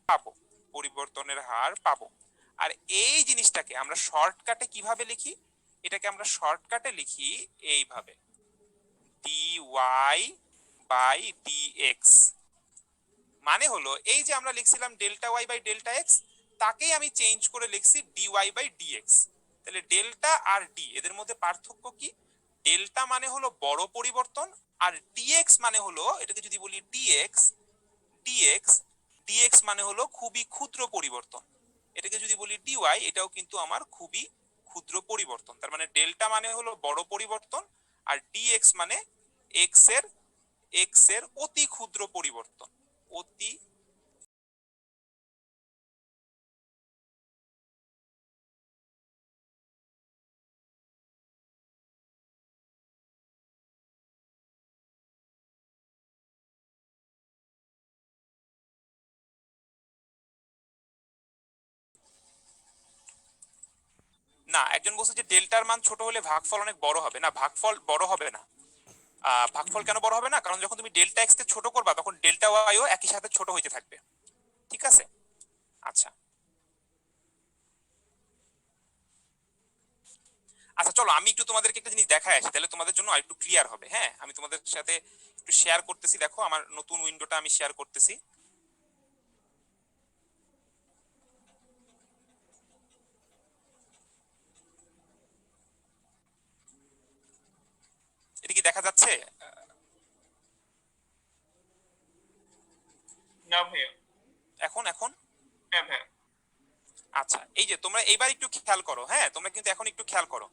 পাবো, পরিবর্তনের হার পাবো। আর এই জিনিসটাকে আমরা শর্টকাটে কিভাবে লিখি? এটাকে আমরা শর্টকাটে লিখি এইভাবে, dy বাই dx। মানে হলো এই যে আমরা লিখছিলাম delta Y by delta X, তাকেই আমি চেঞ্জ করে লিখছি ডিওয়াই বাই ডিএক্স। তাহলে ডেল্টা আর ডি এদের মধ্যে পার্থক্য কি? ডেল্টা মানে হলো বড় পরিবর্তন, আর ডিএক্স মানে হলো, এটাকে যদি বলি ডিএক্স, ডিএক্স ডিএক্স মানে হলো খুবই ক্ষুদ্র পরিবর্তন। এটাকে যদি বলি ডিওয়াই, এটাও কিন্তু আমার খুবই ক্ষুদ্র পরিবর্তন। তার মানে ডেল্টা মানে হলো বড় পরিবর্তন, আর ডিএক্স মানে এক্স এর অতি ক্ষুদ্র পরিবর্তন। অতি না, একজন বলছে যে ডেল্টার মান ছোট হলে ভাগফল অনেক বড় হবে। না, ভাগফল বড় হবে না। ভাগফল কেন বড় হবে না? কারণ যখন তুমি ডেল্টা এক্স কে ছোট করবা তখন ডেল্টা ওয়াইও একই সাথে ছোট হইতে থাকবে। ঠিক আছে, আচ্ছা। আচ্ছা চলো আমি একটু তোমাদেরকে একটা জিনিস দেখায় আসি, তাহলে তোমাদের জন্য একটু ক্লিয়ার হবে। হ্যাঁ, আমি তোমাদের সাথে একটু শেয়ার করতেছি, দেখো আমার নতুন উইন্ডোটা আমি শেয়ার করতেছি। এটা কি দেখা যাচ্ছে? না ভাইয়া। এখন এখন হ্যাঁ ভাইয়া। আচ্ছা, এই যে তোমরা এইবার একটু খেয়াল করো। হ্যাঁ, তোমরা কিন্তু এখন একটু খেয়াল করো,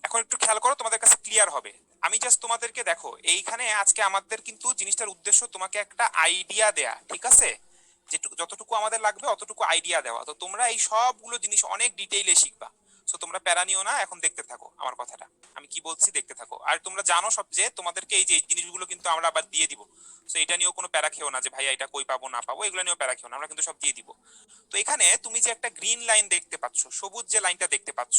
এখন একটু খেয়াল করো, তোমাদের কাছে ক্লিয়ার হবে। আমি জাস্ট তোমাদেরকে দেখো, এইখানে আজকে আমাদের কিন্তু জিনিসটার উদ্দেশ্য তোমাকে একটা আইডিয়া দেয়া, ঠিক আছে? যেটুকু যতটুকু আমাদের লাগবে অতটুকু আইডিয়া দেওয়া। তো তোমরা এই সবগুলো জিনিস অনেক ডিটেইলে শিখবা। সো তোমরা প্যারা নিও না, এখন দেখতে থাকো আমার কথাটা, আমি কি বলছি দেখতে থাকো। আর তোমরা জানো সব যে তোমাদেরকে এই যে এই জিনিসগুলো কিন্তু আমরা আবার দিয়ে দিব। সো এটা নিয়েও কোনো প্যারা খেও না যে ভাইয়া এটা কই পাবো না পাবো, এগুলো নিয়েও প্যারা খেও না, আমরা কিন্তু সব দিয়ে দিব। তো এখানে তুমি যে একটা গ্রিন লাইন দেখতে পাচ্ছ, সবুজ যে লাইনটা দেখতে পাচ্ছ,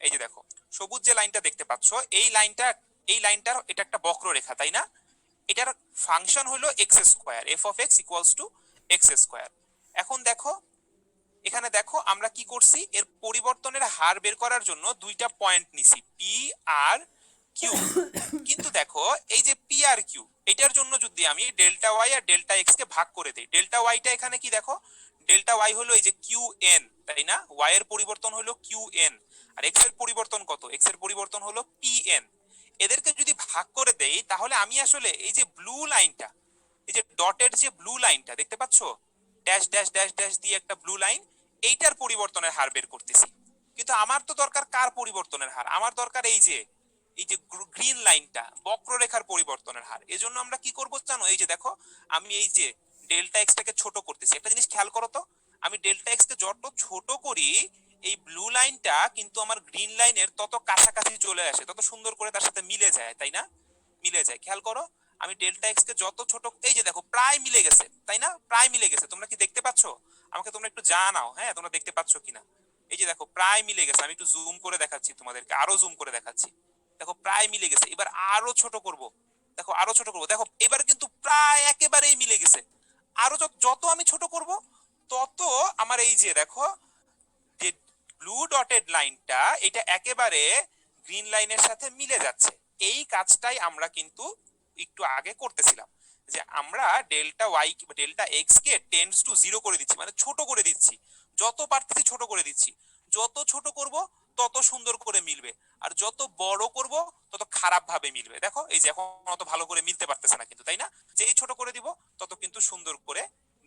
এই যে দেখো সবুজ যে লাইনটা দেখতে পাচ্ছ, এই লাইনটার এটা একটা বক্ররেখা, তাই না? এটার ফাংশন হলো x square, F of x equals to x square. এখন দেখো, এখানে দেখো আমরা কি করছি, এর পরিবর্তনের হার বের করার জন্য দুইটা পয়েন্ট নিছি, পি আর কিউ। কিন্তু দেখো এই যে পি আর কিউ, এটার জন্য যদি আমি ডেল্টা ওয়াই আর ডেল্টা এক্স কে ভাগ করে দেই, ডেল্টা ওয়াইটা এখানে কি দেখো, ডেল্টা ওয়াই হলো এই যে কিউ এন, তাই না? ওয়াই এর পরিবর্তন হলো কিউ এন, আর এক্স এর পরিবর্তন কত? এক্স এর পরিবর্তন হলো পি এন। এদেরকে যদি ভাগ করে দেই তাহলে আমি আসলে এই যে ব্লু লাইনটা, এই যে ডটের যে ব্লু লাইনটা দেখতে পাচ্ছ, ড্যাশ ড্যাশ ড্যাশ ড্যাশ দিয়ে একটা ব্লু লাইন, এইটার পরিবর্তনের হার বের করতেছি। কিন্তু আমার তো দরকার কার পরিবর্তনের হার? আমার দরকার এই যে গ্রিন লাইনটা, বক্ররেখার পরিবর্তনের হার। এজন্য আমরা কি করব জানো? এই যে দেখো, আমি এই যে ডেল্টা এক্স টাকে ছোট করতেছি। একটা জিনিস খেয়াল করো তো, আমি ডেল্টা এক্স কে যত ছোট করি, এই ব্লু লাইনটা কিন্তু আমার গ্রিন লাইনের তত কাছাকাছি চলে আসে, তত সুন্দর করে তার সাথে মিলে যায়, তাই না? মিলে যায়, খেয়াল করো। আমি ডেল্টা এক্স কে যত ছোট, এই যে দেখো প্রায় মিলে গেছে, তাই না? প্রায় মিলে গেছে, তোমরা কি দেখতে পাচ্ছ? আমাকে তোমরা একটু জানাও, হ্যাঁ, তোমরা দেখতে পাচ্ছ কিনা। এই যে দেখো প্রায় মিলে গেছে, আমি একটু জুম করে দেখাচ্ছি তোমাদেরকে, আরো জুম করে দেখাচ্ছি। দেখো প্রায় মিলে গেছে, এবার আরো ছোট করব। দেখো আরো ছোট করব, দেখো এবার কিন্তু প্রায় একেবারেই মিলে গেছে। আরো যত আমি ছোট করব, তত আমার এই যে দেখো যে ব্লু ডটেড লাইনটা, এটা একেবারে গ্রিন লাইনের সাথে মিলে যাচ্ছে। এই কাজটাই আমরা কিন্তু একটু আগে করতেছিলাম, যে আমরা ডেল্টা ওয়াই ডেল্টা এক্স কে টেন্ডস টু জিরো করে দিচ্ছি, মানে ছোট করে দিচ্ছি। যত পারতেছি ছোট করে দিচ্ছি, যত ছোট করব তত সুন্দর করে মিলবে, আর যত বড় করব তত খারাপ ভাবে মিলবে। দেখো এই যে এখন অত ভালো করে মিলতে পারতেছে না কিন্তু, তাই না? যেই ছোট করে দিব তত কিন্তু সুন্দর করে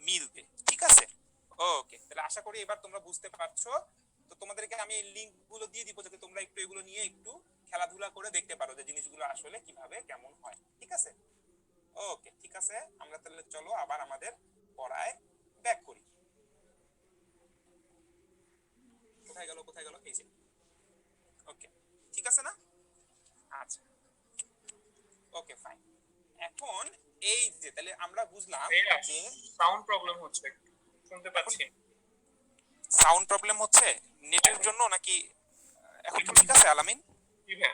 মিলবে। ঠিক আছে, ওকে, তাহলে আশা করি এবার তোমরা বুঝতে পারছো। তো তোমাদেরকে আমি এই লিংক গুলো দিয়ে দিব, যাতে তোমরা একটু এগুলো নিয়ে একটু খেলাধুলা করে দেখতে পারো যে জিনিসগুলো আসলে কিভাবে কেমন হয়। ঠিক আছে, ওকে, ঠিক আছে। আমরা তাহলে চলো আবার আমাদের পড়ায় ব্যাক করি। কোথায় গেল কোথায় গেল, এই যে, ওকে, ঠিক আছে না? আচ্ছা, ওকে ফাইন। এখন এই যে তাহলে আমরা বুঝলাম যে সাউন্ড প্রবলেম হচ্ছে, শুনতে এখন পাচ্ছি। সাউন্ড প্রবলেম হচ্ছে নেটের এখন জন্য নাকি? এখন কি ঠিক আছে আলামিন? কি ভাইয়া?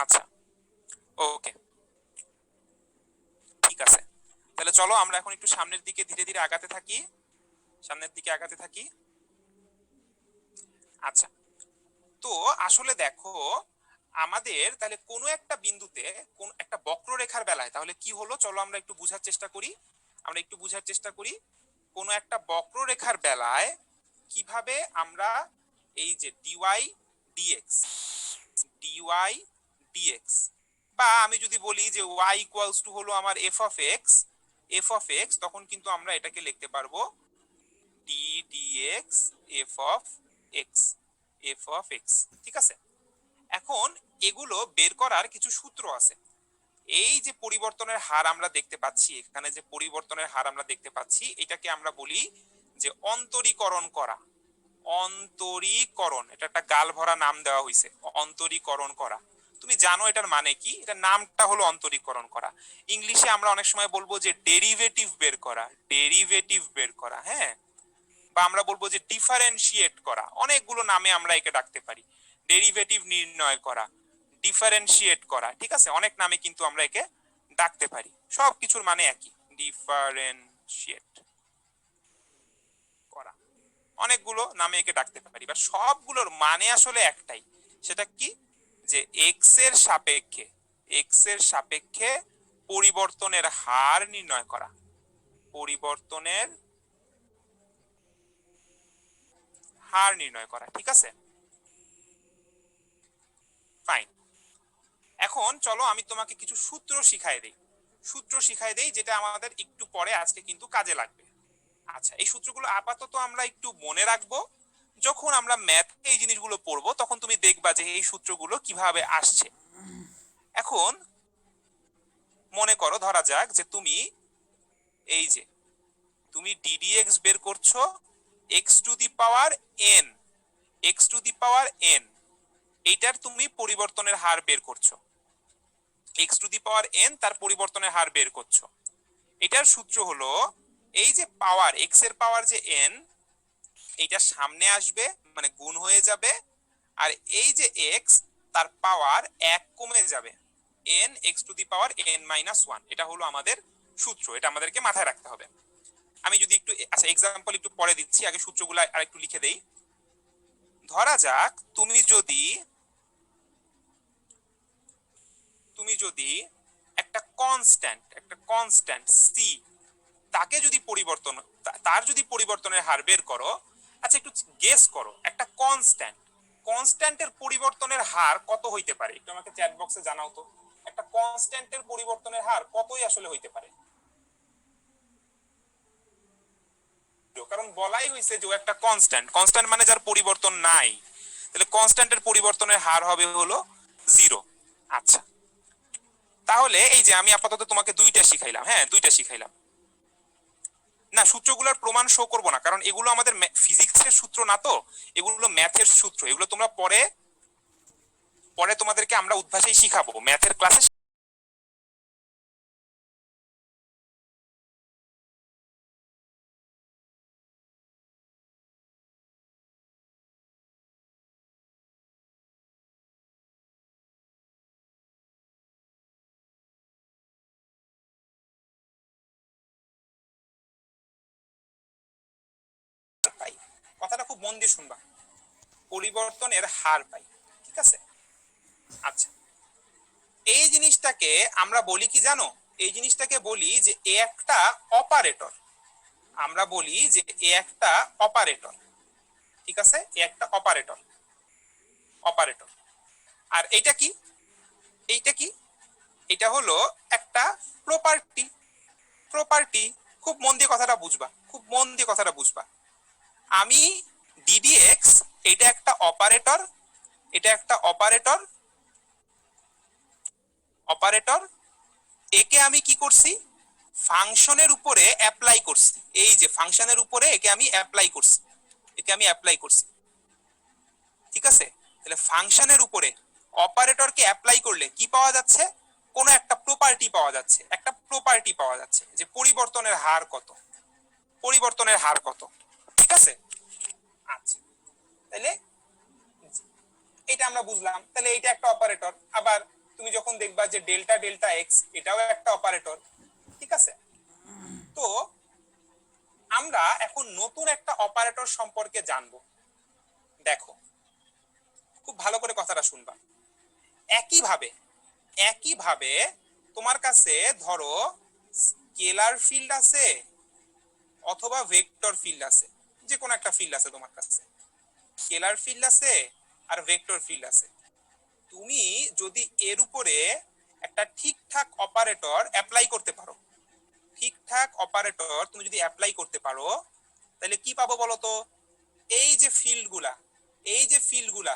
আচ্ছা, ওকে। চলো আমরা এখন একটু সামনের দিকে ধীরে ধীরে আগাতে থাকি, সামনের দিকে আগাতে থাকি। আচ্ছা, তো আসলে দেখো আমাদের তাহলে কোনো একটা বিন্দুতে কোন একটা বক্ররেখার বেলায় তাহলে কি হলো, চলো আমরা একটু বোঝার চেষ্টা করি, আমরা একটু বোঝার চেষ্টা করি। কোনো একটা বক্ররেখার বেলায় কিভাবে আমরা এই যে ডিওয়াই ডিএক্স, ডিওয়াই ডিএক্স, বা আমি যদি বলি যে y ইকুয়ালস টু হলো আমার f of x, f of x, তখন কিন্তু আমরা এটাকে লিখতে পারবো d dx f of x, f of x. ঠিক আছে, এখন এগুলো বের করার কিছু সূত্র আছে। এই যে পরিবর্তনের হার আমরা দেখতে পাচ্ছি, এখানে যে পরিবর্তনের হার আমরা দেখতে পাচ্ছি, এটাকে আমরা বলি যে অন্তরীকরণ করা, অন্তরীকরণ, এটা একটা গাল ভরা নাম দেওয়া হয়েছে, অন্তরীকরণ করা। তুমি জানো এটার মানে কি? এটার নামটা হলো অন্তরীকরণ করা। ইংলিশে আমরা অনেক সময় বলবো যে ডেরিভেটিভ বের করা, ডেরিভেটিভ বের করা, হ্যাঁ, বা আমরা বলবো যে ডিফারেন্সিয়েট করা, অনেকগুলো নামে আমরা একে ডাকতে পারি। ডেরিভেটিভ নির্ণয় করা, ডিফারেন্সিয়েট করা, ঠিক আছে, অনেক নামে কিন্তু আমরা একে ডাকতে পারি, সব কিছুর মানে একই, ডিফারেন্সিয়েট করা, অনেকগুলো নামে একে ডাকতে পারি, বা সবগুলোর মানে আসলে একটাই, সেটা কি, যে এক্স এর সাপেক্ষে, এক্স এর সাপেক্ষে পরিবর্তনের হার নির্ণয় করা, পরিবর্তনের হার নির্ণয় করা। ঠিক আছে, ফাইন। এখন চলো আমি তোমাকে কিছু সূত্র শিখাই দেই, সূত্র শিখাই দেই যেটা আমাদের একটু পরে আজকে কিন্তু কাজে লাগবে। আচ্ছা, এই সূত্রগুলো আপাতত আমরা একটু মনে রাখবো, যখন আমরা ম্যাথ এই জিনিসগুলো পড়বো তখন তুমি দেখবা যে এই সূত্রগুলো কিভাবে আসছে। এখন মনে করো, ধরা যাক যে তুমি এই যে তুমি ডিডিএক্স বের করছো x to the power N, x to the power N, এইটার তুমি পরিবর্তনের হার বের করছো, x to the power N তার পরিবর্তনের হার বের করছো। এটার সূত্র হলো এই যে পাওয়ার, এক্স এর পাওয়ার যে এন, এইটা সামনে আসবে মানে গুণ হয়ে যাবে, আর এই যে এক্স তার পাওয়ার এক কমে যাবে, N x to the power N minus one. এটা হলো আমাদের সূত্র, এটা আমাদেরকে মাথায় রাখতে হবে। আমি যদি একটু, আচ্ছা এক্সাম্পল একটু পরে দিচ্ছি, আগে সূত্রগুলো আর একটু লিখে দেই। ধরা যাক তুমি যদি একটা কনস্ট্যান্ট, একটা কনস্ট্যান্ট সি, তাকে যদি পরিবর্তন, তার যদি পরিবর্তনের হার বের করো, আচ্ছা একটু গেস করো একটা কনস্ট্যান্ট, কনস্ট্যান্টের পরিবর্তনের হার কত হইতে পারে, একটু আমাকে চ্যাট বক্সে জানাও তো, একটা কনস্ট্যান্টের পরিবর্তনের হার কতই আসলে হইতে পারে? কারণ বলাই হয়েছে যে ও একটা কনস্ট্যান্ট, কনস্ট্যান্ট মানে যার পরিবর্তন নাই, তাহলে কনস্ট্যান্টের পরিবর্তনের হার হবে হলো জিরো। আচ্ছা, তাহলে এই যে আমি আপাতত তোমাকে দুইটা শিখাইলাম, হ্যাঁ দুইটা শিখাইলাম, না সূত্রগুলোর প্রমাণ শো করবো না, কারণ এগুলো আমাদের ফিজিক্সের সূত্র না, তো এগুলো ম্যাথের সূত্র, এগুলো তোমরা পরে পরে তোমাদেরকে আমরা উদ্ভাসেই শিখাবো ম্যাথের ক্লাসে। পাই, কথাটা খুব মন দিয়ে শুনবা, পরিবর্তনের হার পাই, ঠিক আছে। আচ্ছা, এই জিনিসটাকে আমরা বলি কি জানো, এই জিনিসটাকে বলি যে এ একটা অপারেটর, আমরা বলি যে এ একটা অপারেটর, ঠিক আছে, এ একটা অপারেটর, অপারেটর। আর এইটা কি, এইটা কি, এটা হলো একটা প্রপার্টি, প্রপার্টি। খুব মন দিয়ে কথাটা বুঝবা, খুব মন দিয়ে কথাটা বুঝবা। আমি ডিডিএক্স, এটা একটা অপারেটর, এটা একটা অপারেটর, অপারেটর, একে আমি কি করছি, ফাংশনের উপরে অ্যাপ্লাই করছি, এই যে ফাংশনের উপরে একে আমি অ্যাপ্লাই করছি, একে আমি অ্যাপ্লাই করছি, ঠিক আছে। তাহলে ফাংশনের উপরে অপারেটরকে অ্যাপ্লাই করলে কি পাওয়া যাচ্ছে, কোনো একটা প্রপার্টি পাওয়া যাচ্ছে, একটা প্রপার্টি পাওয়া যাচ্ছে যে পরিবর্তনের হার কত, পরিবর্তনের হার কত, ঠিক আছে। আচ্ছা, তাহলে এটা আমরা বুঝলাম, তাহলে এইটা একটা অপারেটর। আবার তুমি যখন দেখবা যে ডেল্টা ডেল্টা এক্স, এটাও একটা অপারেটর, ঠিক আছে। তো আমরা এখন নতুন একটা অপারেটর সম্পর্কে জানবো। দেখো খুব ভালো করে কথাটা শুনবা। একইভাবে তোমার কাছে ধরো স্কেলার ফিল্ড আছে অথবা ভেক্টর ফিল্ড আছে, যে কোনো একটা ফিল্ড আছে তোমার কাছে, স্কেলার ফিল্ড আছে আর ভেক্টর ফিল্ড আছে। তুমি যদি এর উপরে একটা ঠিকঠাক অপারেটর অ্যাপ্লাই করতে পারো, ঠিকঠাক অপারেটর তুমি যদি অ্যাপ্লাই করতে পারো, তাহলে কি পাবো বলো তো? এই যে ফিল্ডগুলা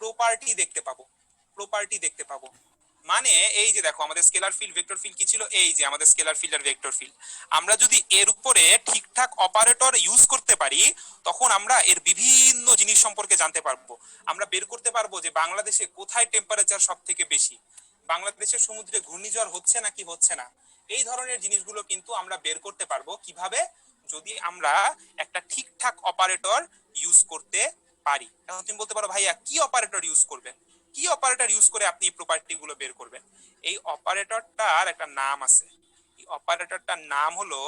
প্রপার্টি দেখতে পাবো। মানে এই যে দেখো আমাদের স্কেলার ফিল্ড ভেক্টর ফিল্ড কি ছিল, এই যে আমাদের স্কেলার ফিল্ড আর ভেক্টর ফিল্ড। আমরা যদি এর উপরে ঠিকঠাক অপারেটর ইউজ করতে পারি, তখন আমরা এর বিভিন্ন জিনিস সম্পর্কে জানতে পারবো। আমরা বের করতে পারবো যে বাংলাদেশে কোথায় টেম্পারেচার সব থেকে বেশি, বাংলাদেশের সমুদ্রে ঘূর্ণিঝড় হচ্ছে নাকি হচ্ছে না, এই ধরনের জিনিসগুলো কিন্তু আমরা বের করতে পারবো কিভাবে, যদি আমরা একটা ঠিকঠাক অপারেটর ইউজ করতে পারি। এখন তুমি বলতে পারো ভাইয়া কি অপারেটর ইউজ করবেন, কি অপারেটর ইউজ করে আপনি এই প্রপার্টি গুলো বের করবেন? এই অপারেটরটার একটা নাম আছে, এই অপারেটরটার নাম হলো,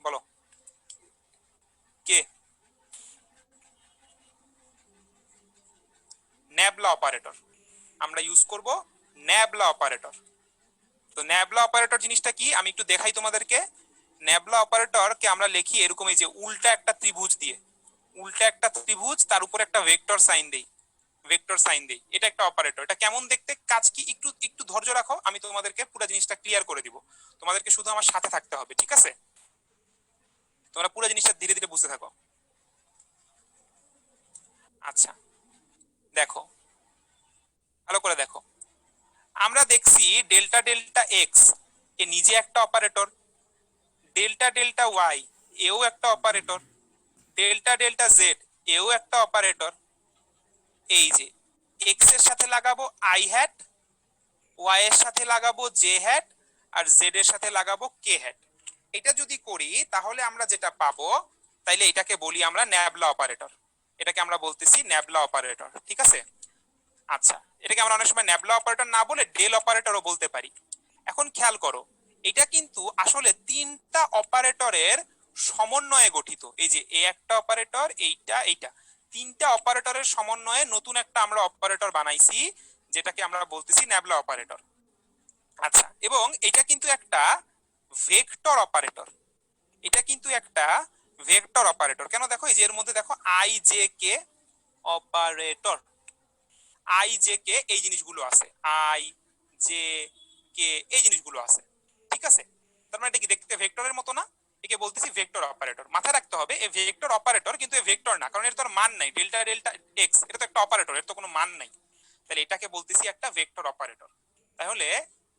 বলো কে? Nabla operator. আমরা ইউজ করব ন্যাবলা অপারেটর। তো ন্যাবলা অপারেটর জিনিসটা কি আমি একটু দেখাই তোমাদেরকে। ন্যাবলা অপারেটর কে আমরা লিখি এরকম, এই যে উল্টা একটা ত্রিভুজ দিয়ে, উল্টা একটা ত্রিভুজ তার উপর একটা ভেক্টর সাইন দেই, এটা একটা অপারেটর। এটা কেমন দেখতে, কাজ কি, একটু একটু ধৈর্য রাখো, আমি তোমাদেরকে পুরো জিনিসটা ক্লিয়ার করে দিব। তোমাদেরকে শুধু আমার সাথে থাকতে হবে, ঠিক আছে? তোমরা পুরো জিনিসটা ধীরে ধীরে বুঝতে থাকো। আচ্ছা দেখো, ভালো করে দেখো। আমরা দেখছি ডেল্টা ডেল্টা এক্স এ নিজে একটা অপারেটর, ডেল্টা ডেল্টা ওয়াই এও একটা অপারেটর, ডেল্টা ডেল্টা জেড এও একটা অপারেটর। এই যে এক্স এর সাথে লাগাবো আই হ্যাট, ওয়াই এর সাথে লাগাবো জে হ্যাট, আর জেড এর সাথে লাগাবো কে হ্যাট। এটা যদি করি তাহলে আমরা যেটা পাবো, তাইলে এটাকে বলি আমরা ন্যাবলা অপারেটর। এটাকে আমরা বলতেছি ন্যাবলা অপারেটর, ঠিক আছে? আচ্ছা, এটাকে আমরা অনেক সময় ন্যাবলা অপারেটর না বলে ডেল অপারেটরও বলতে পারি। এখন খেয়াল করো, এটা কিন্তু আসলে তিনটা অপারেটরের সমন্বয়ে গঠিত। এই যে এ একটা অপারেটর, এইটা তিনটা অপারেটরের সমন্বয়ে নতুন একটা আমরা অপারেটর বানাইছি, যেটাকে আমরা বলতেছি ন্যাবলা অপারেটর। আচ্ছা, এবং এটা কিন্তু একটা ভেক্টর অপারেটর, এটা কিন্তু একটা ভেক্টর অপারেটর। কেন দেখো, এই যে এর মধ্যে দেখো I j K operator, I j কে এই জিনিসগুলো আছে, আই জে কে এই জিনিসগুলো আছে, ঠিক আছে? তার মানে এটা কি দেখতে ভেক্টরের মতো না? একে বলতেছি ভেক্টর অপারেটর। মাথায় রাখতে হবে এই ভেক্টর অপারেটর, কিন্তু এই ভেক্টর না, কারণ এর তো মান নাই। ডেল্টা ডেল্টা এক্স এটা তো একটা অপারেটর, এর তো কোনো মান নাই। তাহলে এটাকে বলতেছি একটা ভেক্টর অপারেটর। তাহলে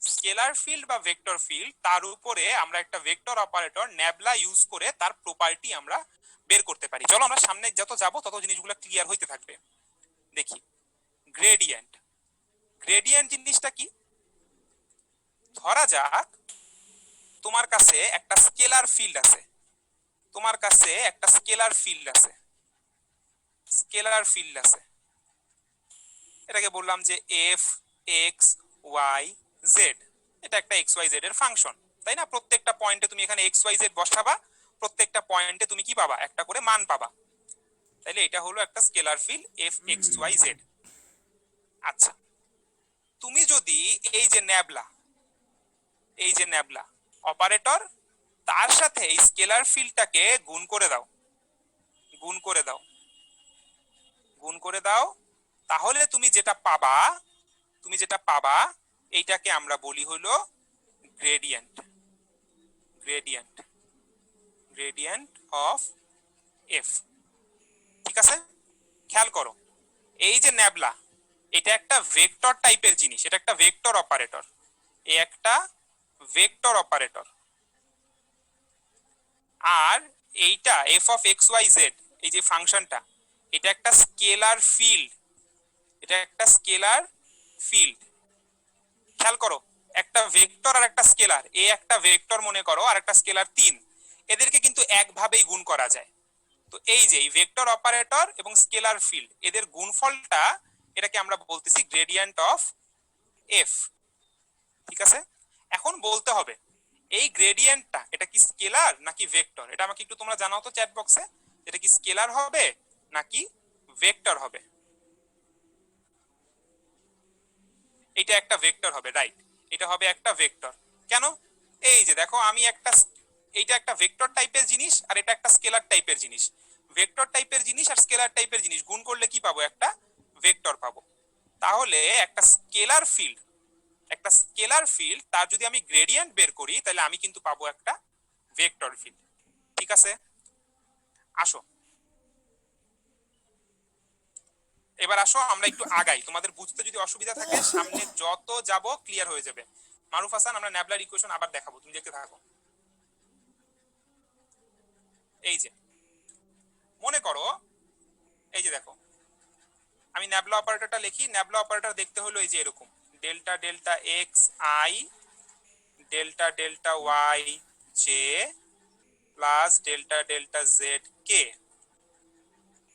স্কেলার ফিল্ড বা ভেক্টর ফিল্ড, তার উপরে আমরা একটা ভেক্টর অপারেটর ন্যাবলা ইউজ করে তার প্রপার্টি আমরা বের করতে পারি। চলো আমরা সামনে যত যাব তত জিনিসগুলো ক্লিয়ার হইতে থাকবে। দেখি গ্রেডিয়েন্ট, গ্রেডিয়েন্ট জিনিসটা কি? ধরা যাক তোমার কাছে একটা স্কেলার ফিল্ড আছে, তোমার কাছে একটা স্কেলার ফিল্ড আছে, স্কেলার ফিল্ড আছে, এটাকে বললাম যে এফ এক্স ওয়াই জেড। এটা একটা এক্স ওয়াই জেড এর ফাংশন, তাই না? প্রত্যেকটা পয়েন্টে তুমি এখানে এক্স ওয়াই জেড বসাবা, প্রত্যেকটা পয়েন্টে তুমি কি পাবা, একটা করে মান পাবা। তাইলে এটা হলো একটা scalar field f x Y z. আচ্ছা, তুমি যদি এই যে ন্যাবলা, এই যে ন্যাবলা অপারেটর, তার সাথে এই স্কেলার ফিল্ডটাকে গুণ করে দাও, গুণ করে দাও, গুণ করে দাও, তাহলে তুমি যেটা পাবা, তুমি যেটা পাবা এইটাকে আমরা বলি হলো gradient, gradient, gradient of F, ঠিক আছে? খেয়াল করো, এই যে ন্যাবলা এটা একটা ভেক্টর টাইপের জিনিস, এটা একটা ভেক্টর অপারেটর, এই একটা ভেক্টর অপারেটর। আর এইটা F of x Y Z, এই যে ফাংশনটা, এটা একটা স্কেলার ফিল্ড, এটা একটা স্কেলার ফিল্ড। খেয়াল করো, একটা ভেক্টর আর একটা স্কেলার, এ একটা ভেক্টর মনে করো আর একটা স্কেলার 3, এদেরকে কিন্তু একভাবেই গুণ করা যায়। তো এই যে এই ভেক্টর অপারেটর এবং স্কেলার ফিল্ড, এদের গুণফলটা, এটাকে আমরা বলতেছি গ্রেডিয়েন্ট অফ এফ, ঠিক আছে? এখন বলতে হবে এই গ্রেডিয়েন্টটা এটা কি স্কেলার নাকি ভেক্টর, এটা আমাকে একটু তোমরা জানাও তো চ্যাট বক্সে, এটা কি স্কেলার হবে নাকি ভেক্টর হবে। এটা একটা ভেক্টর হবে, রাইট, এটা হবে একটা ভেক্টর। কেন? এই যে দেখো আমি একটা, এইটা একটা ভেক্টর টাইপের জিনিস আর এটা একটা স্কেলার টাইপের জিনিস। ভেক্টর টাইপের জিনিস আর স্কেলার টাইপের জিনিস গুণ করলে কি পাবো, একটা ভেক্টর পাবো। তাহলে একটা স্কেলার ফিল্ড তার যদি আমি গ্রেডিয়েন্ট বের করি তাহলে আমি কিন্তু পাবো একটা ভেক্টর ফিল্ড। ঠিক আছে, আসো এবার আসো আমরা একটু আগাই, তোমাদের বুঝতে যদি অসুবিধা থাকে সামনে যত যাব ক্লিয়ার হয়ে যাবে। মারুফ হাসান, আমরা ন্যাবলার ইকুয়েশন আবার দেখাবো, তুমি দেখতে থাকো। এই যে মনে করো, এই যে দেখো আমি ন্যাবলা অপারেটরটা লিখি, ন্যাবলা অপারেটর দেখতে হলো এই যে এরকম, delta delta X I delta delta Y J plus delta delta Z K.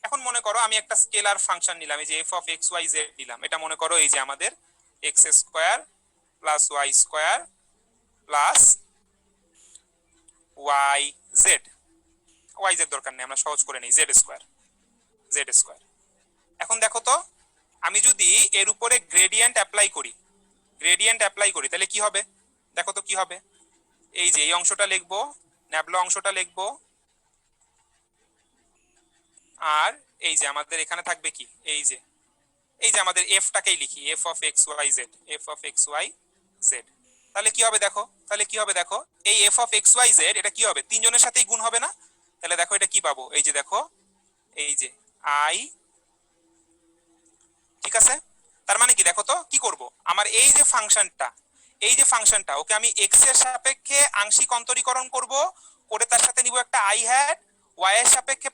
এখন মনে করো আমি একটা স্কেলার ফাংশন নিলাম, এই যে f of x Y z নিলাম, এটা মনে করো এই যে আমাদের x square plus y square plus y z. Y z দরকার নেই, আমরা সহজ করে নিই, জেড স্কোয়ার, জেড স্কোয়ার। এখন দেখো তো আমি যদি এর উপরে গ্রেডিয়েন্ট অ্যাপ্লাই করি, গ্রেডিয়েন্ট অ্যাপ্লাই করি তাহলে কি হবে, দেখো তো কি হবে। এই যে এই অংশটা লিখবো, ন্যাবলা অংশটা লিখবো, আর এই যে আমাদের এখানে থাকবে কি, এই যে আমাদের এফটাকেই লিখি, f of x Y z, f of x Y z. তাহলে কি হবে দেখো, তাহলে কি হবে দেখো, এই f of x Y z এটা কি হবে, তিনজনের সাথেই গুণ হবে না। তাহলে দেখো এটা কি পাবো, এই যে দেখো, এই যে আই, ঠিক আছে। তার মানে কি দেখো তো কি করব, আমার এই যে ফাংশনটা, এই যে ফাংশনটা ওকে আমি এক্স এর সাপেক্ষে আংশিক অন্তরীকরণ করব, করে তার সাথে নিব একটা আই হ্যাট, ওয়াই এর সাপেক্ষে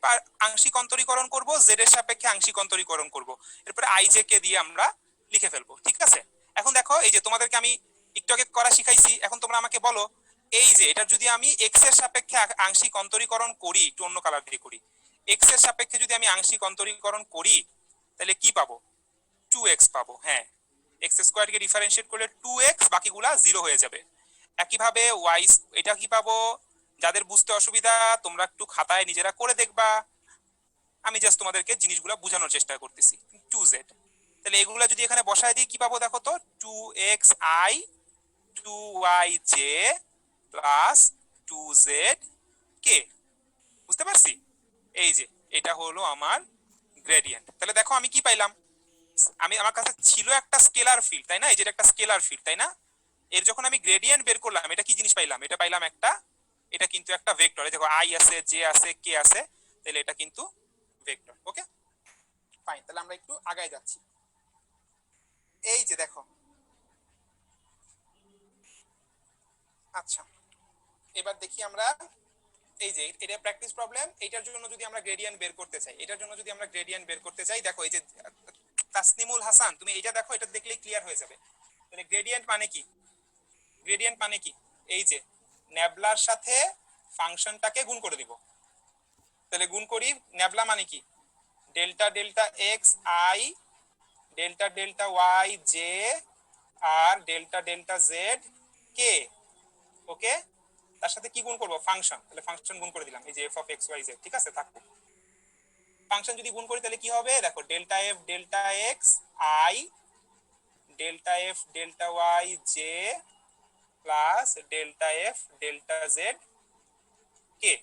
আংশিক অন্তরীকরণ করব, জেড এর সাপেক্ষে আংশিক অন্তরীকরণ করব, এরপরে আই জে কে দিয়ে আমরা লিখে ফেলবো। ঠিক আছে, এখন দেখো এই যে তোমাদেরকে আমি একটু আগে করা শিখাইছি, এখন তোমরা আমাকে বলো এই যে এটা যদি আমি এক্স এর সাপেক্ষে আংশিক অন্তরীকরণ করি, একটু অন্য কালার দিয়ে করি, এক্স এর সাপেক্ষে যদি আমি আংশিক অন্তরীকরণ করি তাহলে কি পাবো, 2x পাবো। হ্যাঁ, এক্স স্কোয়ার কে ডিফারেন্সিয়েট করলে 2x, বাকিগুলা 0 হয়ে যাবে। একইভাবে ওয়াই, এটা কি পাবো, যাদের বুঝতে অসুবিধা তোমরা একটু খাতায় নিজেরা করে দেখবা, আমি জাস্ট তোমাদেরকে জিনিসগুলো বোঝানোর চেষ্টা করতেছি। 2z, তাহলে এগুলা যদি এখানে বসায় দিই কি পাবো দেখো তো, 2xi 2yj প্লাস 2zk। বুঝতে পারছি, এই যে এটা হলো আমার গ্রেডিয়েন্ট। তাহলে দেখো আমি কি পাইলাম, আমার কাছে ছিল একটা স্কেলার ফিল্ড, তাই না, এই যে একটা স্কেলার ফিল্ড, তাই না, এর যখন আমি গ্রেডিয়েন্ট বের করলাম এটা কি জিনিস পাইলাম, এটা পাইলাম একটা, এটা কিন্তু একটা ভেক্টর। এই দেখো আই আছে, জে আছে, কে আছে, তাহলে এটা কিন্তু ভেক্টর। ওকে ফাইন, তাহলে আমরা একটু আগায় যাচ্ছি। এই যে দেখো, আচ্ছা এবার দেখি আমরা, এই যে এটা প্র্যাকটিস প্রবলেম, এটার জন্য যদি আমরা গ্রেডিয়েন্ট বের করতে চাই, এটার জন্য যদি আমরা গ্রেডিয়েন্ট বের করতে চাই, দেখো এই যে তাসনিমুল হাসান, তুমি এটা দেখো, এটা দেখলেই ক্লিয়ার হয়ে যাবে। তাহলে গ্রেডিয়েন্ট মানে কি, গ্রেডিয়েন্ট মানে কি, এই যে ন্যাবলার সাথে ফাংশনটাকে গুণ করে দিব। তাহলে গুণ করি, ন্যাবলা মানে কি, delta delta X I delta delta Y J আর delta delta Z K. Okay, তার সাথে কি গুণ করব, ফাংশন, তাহলে ফাংশন গুণ করে দিলাম, এই যে f of x Y z. ঠিক আছে, থাকবে ফাংশন যদি গুণ করি তাহলে কি হবে দেখো, delta F delta X I delta F delta Y J plus delta F delta Z K.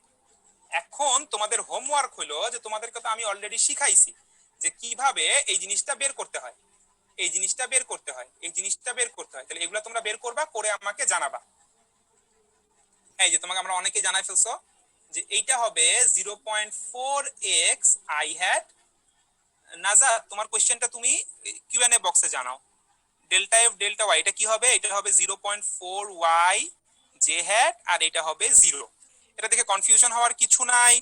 এখন তোমাদের হোমওয়ার্ক হলো যে তোমাদেরকে তো আমি অলরেডি শিখাইছি যে কিভাবে এই জিনিসটা বের করতে হয়, এই জিনিসটা বের করতে হয়, এই জিনিসটা বের করতে হয়। তাহলে এগুলো তোমরা বের করবা, করে আমাকে জানাবা। এই যে তোমাকে আমরা অনেকে জানাই ফেলছো যে এইটা হবে 0.4x আই হ্যাট। নাজাত, তোমার কোশ্চেনটা তুমি কিউএনএ বক্সে জানাও। ডেল্টা এফ ডেল্টা ওয়াই এটা কি হবে, এটা হবে 0.4y জে হ্যাট, আর এটা হবে 0। এটা দেখে কনফিউশন হওয়ার কিছু নাই।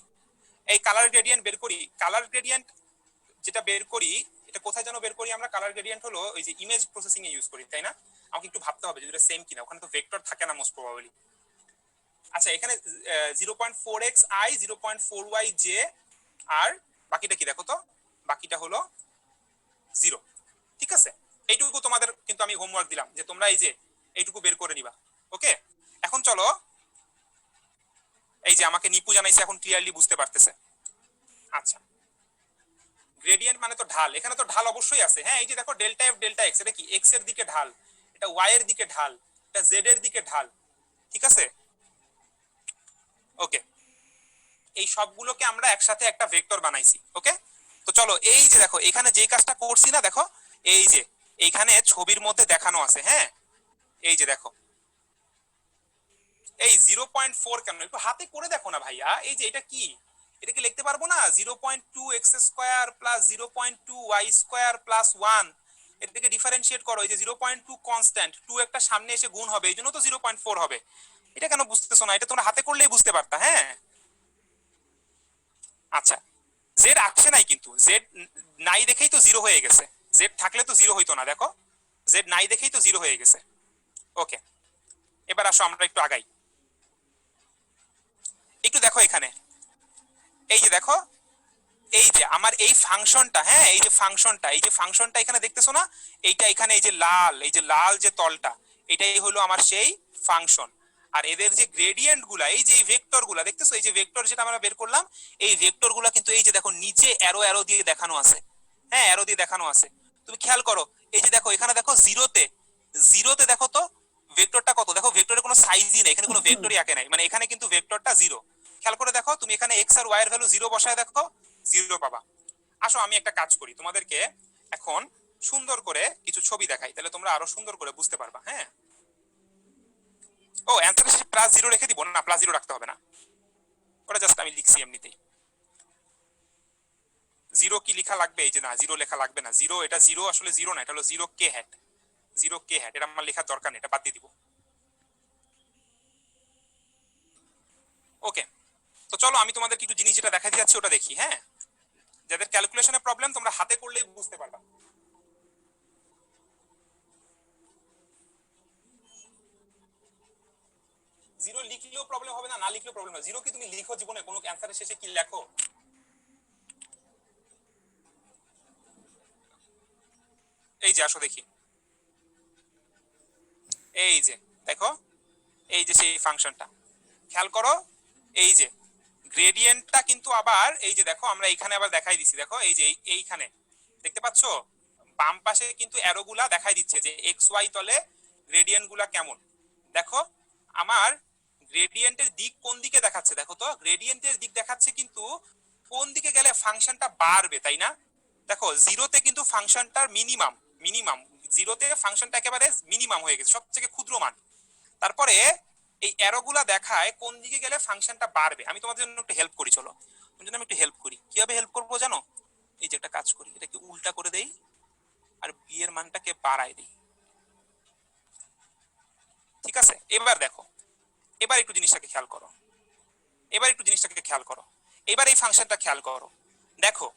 এই কালার গ্রেডিয়েন্ট বের করি, কালার গ্রেডিয়েন্ট যেটা বের করি, এটা কোথায় যেন বের করি আমরা, কালার গ্রেডিয়েন্ট হলো ওই যে ইমেজ প্রসেসিং এ ইউজ করি, তাই না। আমাকে একটু ভাবতে হবে যে এটা সেম কিনা, ওখানে তো ভেক্টর থাকে না মোস্ট প্রবাবলি। আচ্ছা এখানে 0.4x আই 0.4y জে, আর বাকিটা কি দেখো তো, বাকিটা হলো 0। ঠিক আছে, এইটুকু তোমাদের কিন্তু আমি হোমওয়ার্ক দিলাম যে তোমরা এই যে এইটুকু বের করে নিবা। ওকে, এখন চলো এই যে আমাকে নিপু জানাইছে, এখন ক্লিয়ারলি বুঝতে পারতেছে। আচ্ছা, গ্রেডিয়েন্ট মানে তো ঢাল, এখানে তো ঢাল অবশ্যই আছে। হ্যাঁ, এই যে দেখো ডেল্টা এফ ডেল্টা এক্স, এটা কি এক্স এর দিকে ঢাল, এটা ওয়াই এর দিকে ঢাল, এটা জেড এর দিকে ঢাল, ঠিক আছে? ওকে, এই সবগুলোকে আমরা একসাথে একটা ভেক্টর বানাইছি। ওকে, তো চলো এই যে দেখো এখানে যেই কাজটা করছি না, দেখো এই যে এইখানে ছবির মধ্যে দেখানো আছে। হ্যাঁ, এই যে দেখো এই 0.4 কেন, একটু হাতে করে দেখো না ভাইয়া। এই যে এটা কি, এটা কি লিখতে পারবো না? 0.2 x square plus 0.2 y square plus 1, এটাকে ডিফারেন্সিয়েট করো। এই যে 0.2 কনস্ট্যান্ট, 2 একটা সামনে এসে গুণ হবে, এই জন্য তো 0.4 হবে। এটা কেন বুঝতেছো না? এটা তোমরা হাতে করলেই বুঝতে পারতা। হ্যাঁ, আচ্ছা, জেড আসছে নাই, কিন্তু জেড নাই দেখেই তো জিরো হয়ে গেছে। জেড থাকলে তো জিরো হইতো না, দেখো জেড নাই দেখেই তো জিরো হয়ে গেছে। ওকে, এবার আসো আমরা একটু আগাই। একটু দেখো এখানে, এই যে দেখো এই যে আমার এই ফাংশনটা, হ্যাঁ এই যে ফাংশনটা, এই যে ফাংশনটা এখানে দেখতেছো না, এইটা এখানে এই যে লাল যে তলটা, এটাই হলো আমার সেই ফাংশন। আর এদের যে গ্রেডিয়েন্ট গুলা, এই যে ভেক্টর গুলা দেখতেছো, এই যে ভেক্টর যেটা আমরা বের করলাম, এই ভেক্টর গুলা কিন্তু এই যে দেখো নিচে অ্যারো অ্যারো দিয়ে দেখানো আছে। হ্যাঁ, অ্যারো দিয়ে দেখানো আছে, তুমি খেয়াল করো। এই যে দেখো এখানে দেখো জিরোতে, জিরোতে দেখো তো ভেক্টরটা কত, দেখো ভেক্টরের কোনো সাইজই নেই, এখানে কোনো ভেক্টরই আঁকে নাই, মানে এখানে কিন্তু ভেক্টরটা জিরো। খেয়াল করে দেখো, তুমি এখানে এক্স আর ওয়াই এর ভ্যালু জিরো বসায় দেখো, জিরো পাবা। আসো আমি একটা কাজ করি, তোমাদেরকে এখন সুন্দর করে কিছু ছবি দেখাই, তাহলে তোমরা আরো সুন্দর করে বুঝতে পারবা। হ্যাঁ, ও অ্যান্সার শেষে প্লাস জিরো রেখে দিব না, প্লাস জিরো রাখতে হবে না, ওটা জাস্ট আমি লিখছি এমনিতেই। জিরো কি লেখা লাগবে? এই যে না, জিরো লেখা লাগবে না। জিরো, এটা জিরো আসলে জিরো না, এটা হলো জিরো কে হ্যাট, জিরো কে হ্যাট, এটা আমার লেখার দরকার নেই, এটা বাদ দিয়ে দিব। ওকে, তো চলো আমি তোমাদেরকে একটু জিনিস যেটা দেখাতে যাচ্ছি ওটা দেখি। হ্যাঁ, যাদের ক্যালকুলেশনে প্রবলেম, তোমরা হাতে করলেই বুঝতে পারবা। জিরো লিখলেও প্রবলেম হবে না, না লিখলেও প্রবলেম হবে। জিরো কি তুমি লিখো জীবনে কোনো অ্যান্সারের শেষে কি লেখো? এই যে আসো দেখি, এই যে দেখো এই যে সেই ফাংশনটা খেয়াল করো। এই যে গ্রেডিয়েন্টটা কিন্তু আবার এই যে দেখো আমরা এইখানে আবার দেখাই দিছি, দেখো এই যে এইখানে দেখতে পাচ্ছো বাম পাশে কিন্তু অ্যারোগুলা দেখাই দিচ্ছে যে এক্স ওয়াই তলে গ্রেডিয়েন্ট গুলা কেমন। দেখো আমার গ্রেডিয়েন্টের দিক কোন দিকে দেখাচ্ছে, দেখো তো গ্রেডিয়েন্টের দিক দেখাচ্ছে কিন্তু কোন দিকে গেলে ফাংশনটা বাড়বে, তাই না? দেখো জিরোতে কিন্তু ফাংশনটার মিনিমাম, মিনিমাম জিরোতে ফাংশনটা একেবারে মিনিমাম হয়ে গেছে, সবথেকে ক্ষুদ্র মান। তারপরে এই অ্যারোগুলা দেখায় কোন দিকে গেলে ফাংশনটা বাড়বে। আমি তোমাদের জন্য একটু হেল্প করি, চলো তোমার জন্য আমি একটু হেল্প করি। কিভাবে হেল্প করবো জানো? এই যে একটা কাজ করি, এটাকে উল্টা করে দেই আর বি এর মানটাকে বাড়াই দিই, ঠিক আছে? এবার দেখো, এবার একটু জিনিসটাকে খেয়াল করো, এবার একটু জিনিসটাকে খেয়াল করো, এবার এই ফাংশনটা খেয়াল করো। দেখো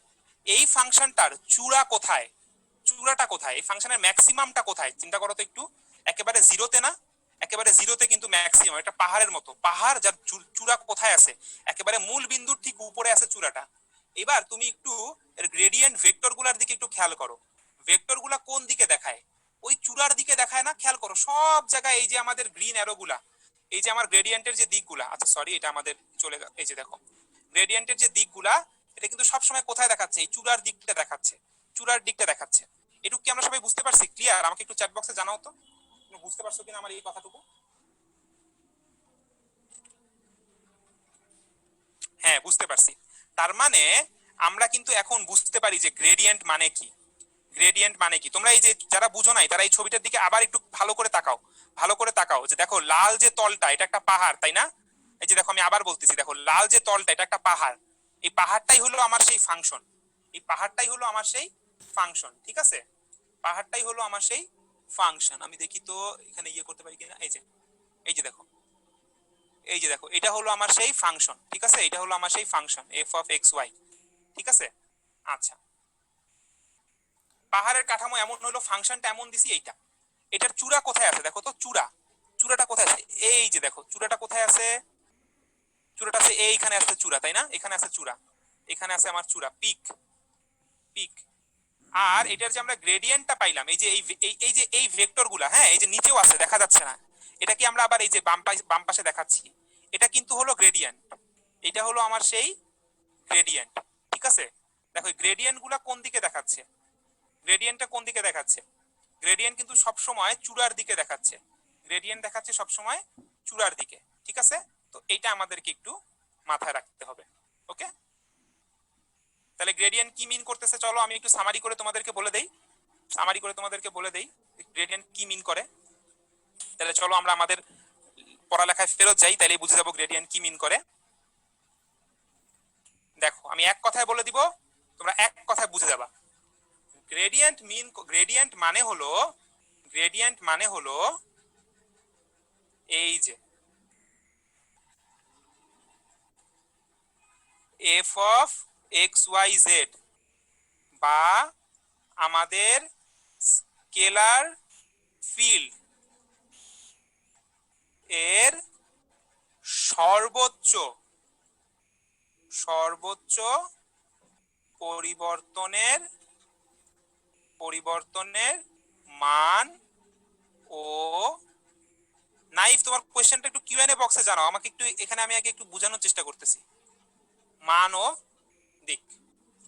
এই ফাংশনটার চূড়া কোথায়, চূড়াটা কোথায়, এই ফাংশনের ম্যাক্সিমামটা কোথায় চিন্তা করো তো একটু। একেবারে জিরোতে না, একেবারে জিরোতে কিন্তু ম্যাক্সিমাম, এটা পাহাড়ের মতো, পাহাড় যার চূড়া কোথায় আছে, একেবারে মূল বিন্দুর ঠিক উপরে আছে চূড়াটা। এবার তুমি একটু এর গ্রেডিয়েন্ট ভেক্টর গুলার দিকে একটু খেয়াল করো, ভেক্টর গুলা কোন দিকে দেখায়? ওই চূড়ার দিকে দেখায় না? খেয়াল করো সব জায়গায় এই যে আমাদের গ্রিন অ্যারো গুলা, এই যে আমার গ্রেডিয়েন্টের যে দিকগুলা, আচ্ছা সরি এটা আমাদের চলে এই যে দেখো গ্রেডিয়েন্টের যে দিকগুলা, এটা কিন্তু সবসময় কোথায় দেখাচ্ছে? এই চূড়ার দিকটা দেখাচ্ছে, চূড়ার দিকটা দেখাচ্ছে। এটুকু কি আমরা সবাই বুঝতে পারছি? ক্লিয়ার? আমাকে একটু চ্যাট বক্সে জানাও তো তুমি বুঝতে পারছো কিনা আমার এই কথাটুকু। হ্যাঁ, বুঝতে পারছি। তার মানে আমরা কিন্তু এখন বুঝতে পারি যে গ্রেডিয়েন্ট মানে কি, গ্রেডিয়েন্ট মানে কি। তোমরা এই যে যারা বুঝো নাই তারা এই ছবিটার দিকে আবার একটু ভালো করে তাকাও, ভালো করে তাকাও। যে দেখো লাল যে তলটা, এটা একটা পাহাড়, তাই না? এই যে দেখো আমি আবার বলতেছি, দেখো লাল যে তলটা, এটা একটা পাহাড়, এই পাহাড়টাই হলো আমার সেই ফাংশন, এই পাহাড়টাই হলো আমার সেই ফাংশন, ঠিক আছে? পাহাড়টাই হলো আমার সেই ফাংশন। আমি দেখি তো এখানে ইয়ে করতে পারি কিনা, এই যে এই যে দেখো, এই যে দেখো এটা হলো আমার সেই ফাংশন, ঠিক আছে? এটা হলো আমার সেই function f of x y, ঠিক আছে? আচ্ছা, পাহাড়ের কাঠামো এমন হলো, ফাংশনটা এমন দিছি, এইটা এটার চূড়া কোথায় আছে দেখো তো, চূড়া, চূড়াটা কোথায় আছে? এই যে দেখো চূড়াটা কোথায় আছে, চূড়াটা আছে এইখানে আছে চূড়া, তাই না? এখানে আছে চূড়া, এখানে আছে আমার চূড়া, পিক, পিক। আর এটার যে আমরা গ্রেডিয়েন্টটা পাইলাম, এই যে এই যে এই ভেক্টর গুলা, হ্যাঁ এই যে নিচেও আছে দেখা যাচ্ছে না, এটা কি আমরা আবার এই যে বাম পাশে দেখাচ্ছি, এটা কিন্তু হলো গ্রেডিয়েন্ট, এটা হলো আমার সেই গ্রেডিয়েন্ট, ঠিক আছে। দেখো গ্রেডিয়েন্ট গুলা কোন দিকে দেখাচ্ছে, গ্রেডিয়েন্টটা কোন দিকে দেখাচ্ছে, গ্রেডিয়েন্ট কিন্তু সব সময় চূড়ার দিকে দেখাচ্ছে, গ্রেডিয়েন্ট দেখাচ্ছে সব সময় চূড়ার দিকে, ঠিক আছে। তো এটা আমাদেরকে একটু মাথায় রাখতে হবে, ওকে। তাহলে গ্রেডিয়েন্ট কি মিন করতেছে, চলো আমি একটু সামারি করে তোমাদেরকে বলে দেই, সামারি করে তোমাদেরকে বলে দেই গ্রেডিয়েন্ট কি মিন করে। তাহলে চলো আমরা আমাদের পড়ালেখায় ফেরত যাই, তাহলে বুঝে যাবো গ্রেডিয়েন্ট কি মিন করে। দেখো আমি এক কথায় বলে দিব, তোমরা এক কথায় বুঝে যাবা। গ্রেডিয়েন্ট মানে হলো, গ্রেডিয়েন্ট মানে হলো এই যে f of x Y z বা আমাদের স্কেলার ফিল্ড এর সর্বোচ্চ সর্বোচ্চ পরিবর্তনের পরিবর্তনের মান ও, নাইফ তোমার কোশ্চেনটা একটু কিউএনএ বক্সে জানাও আমাকে একটু, এখানে আমি আগে একটু বোঝানোর চেষ্টা করতেছি, মান ও দিক,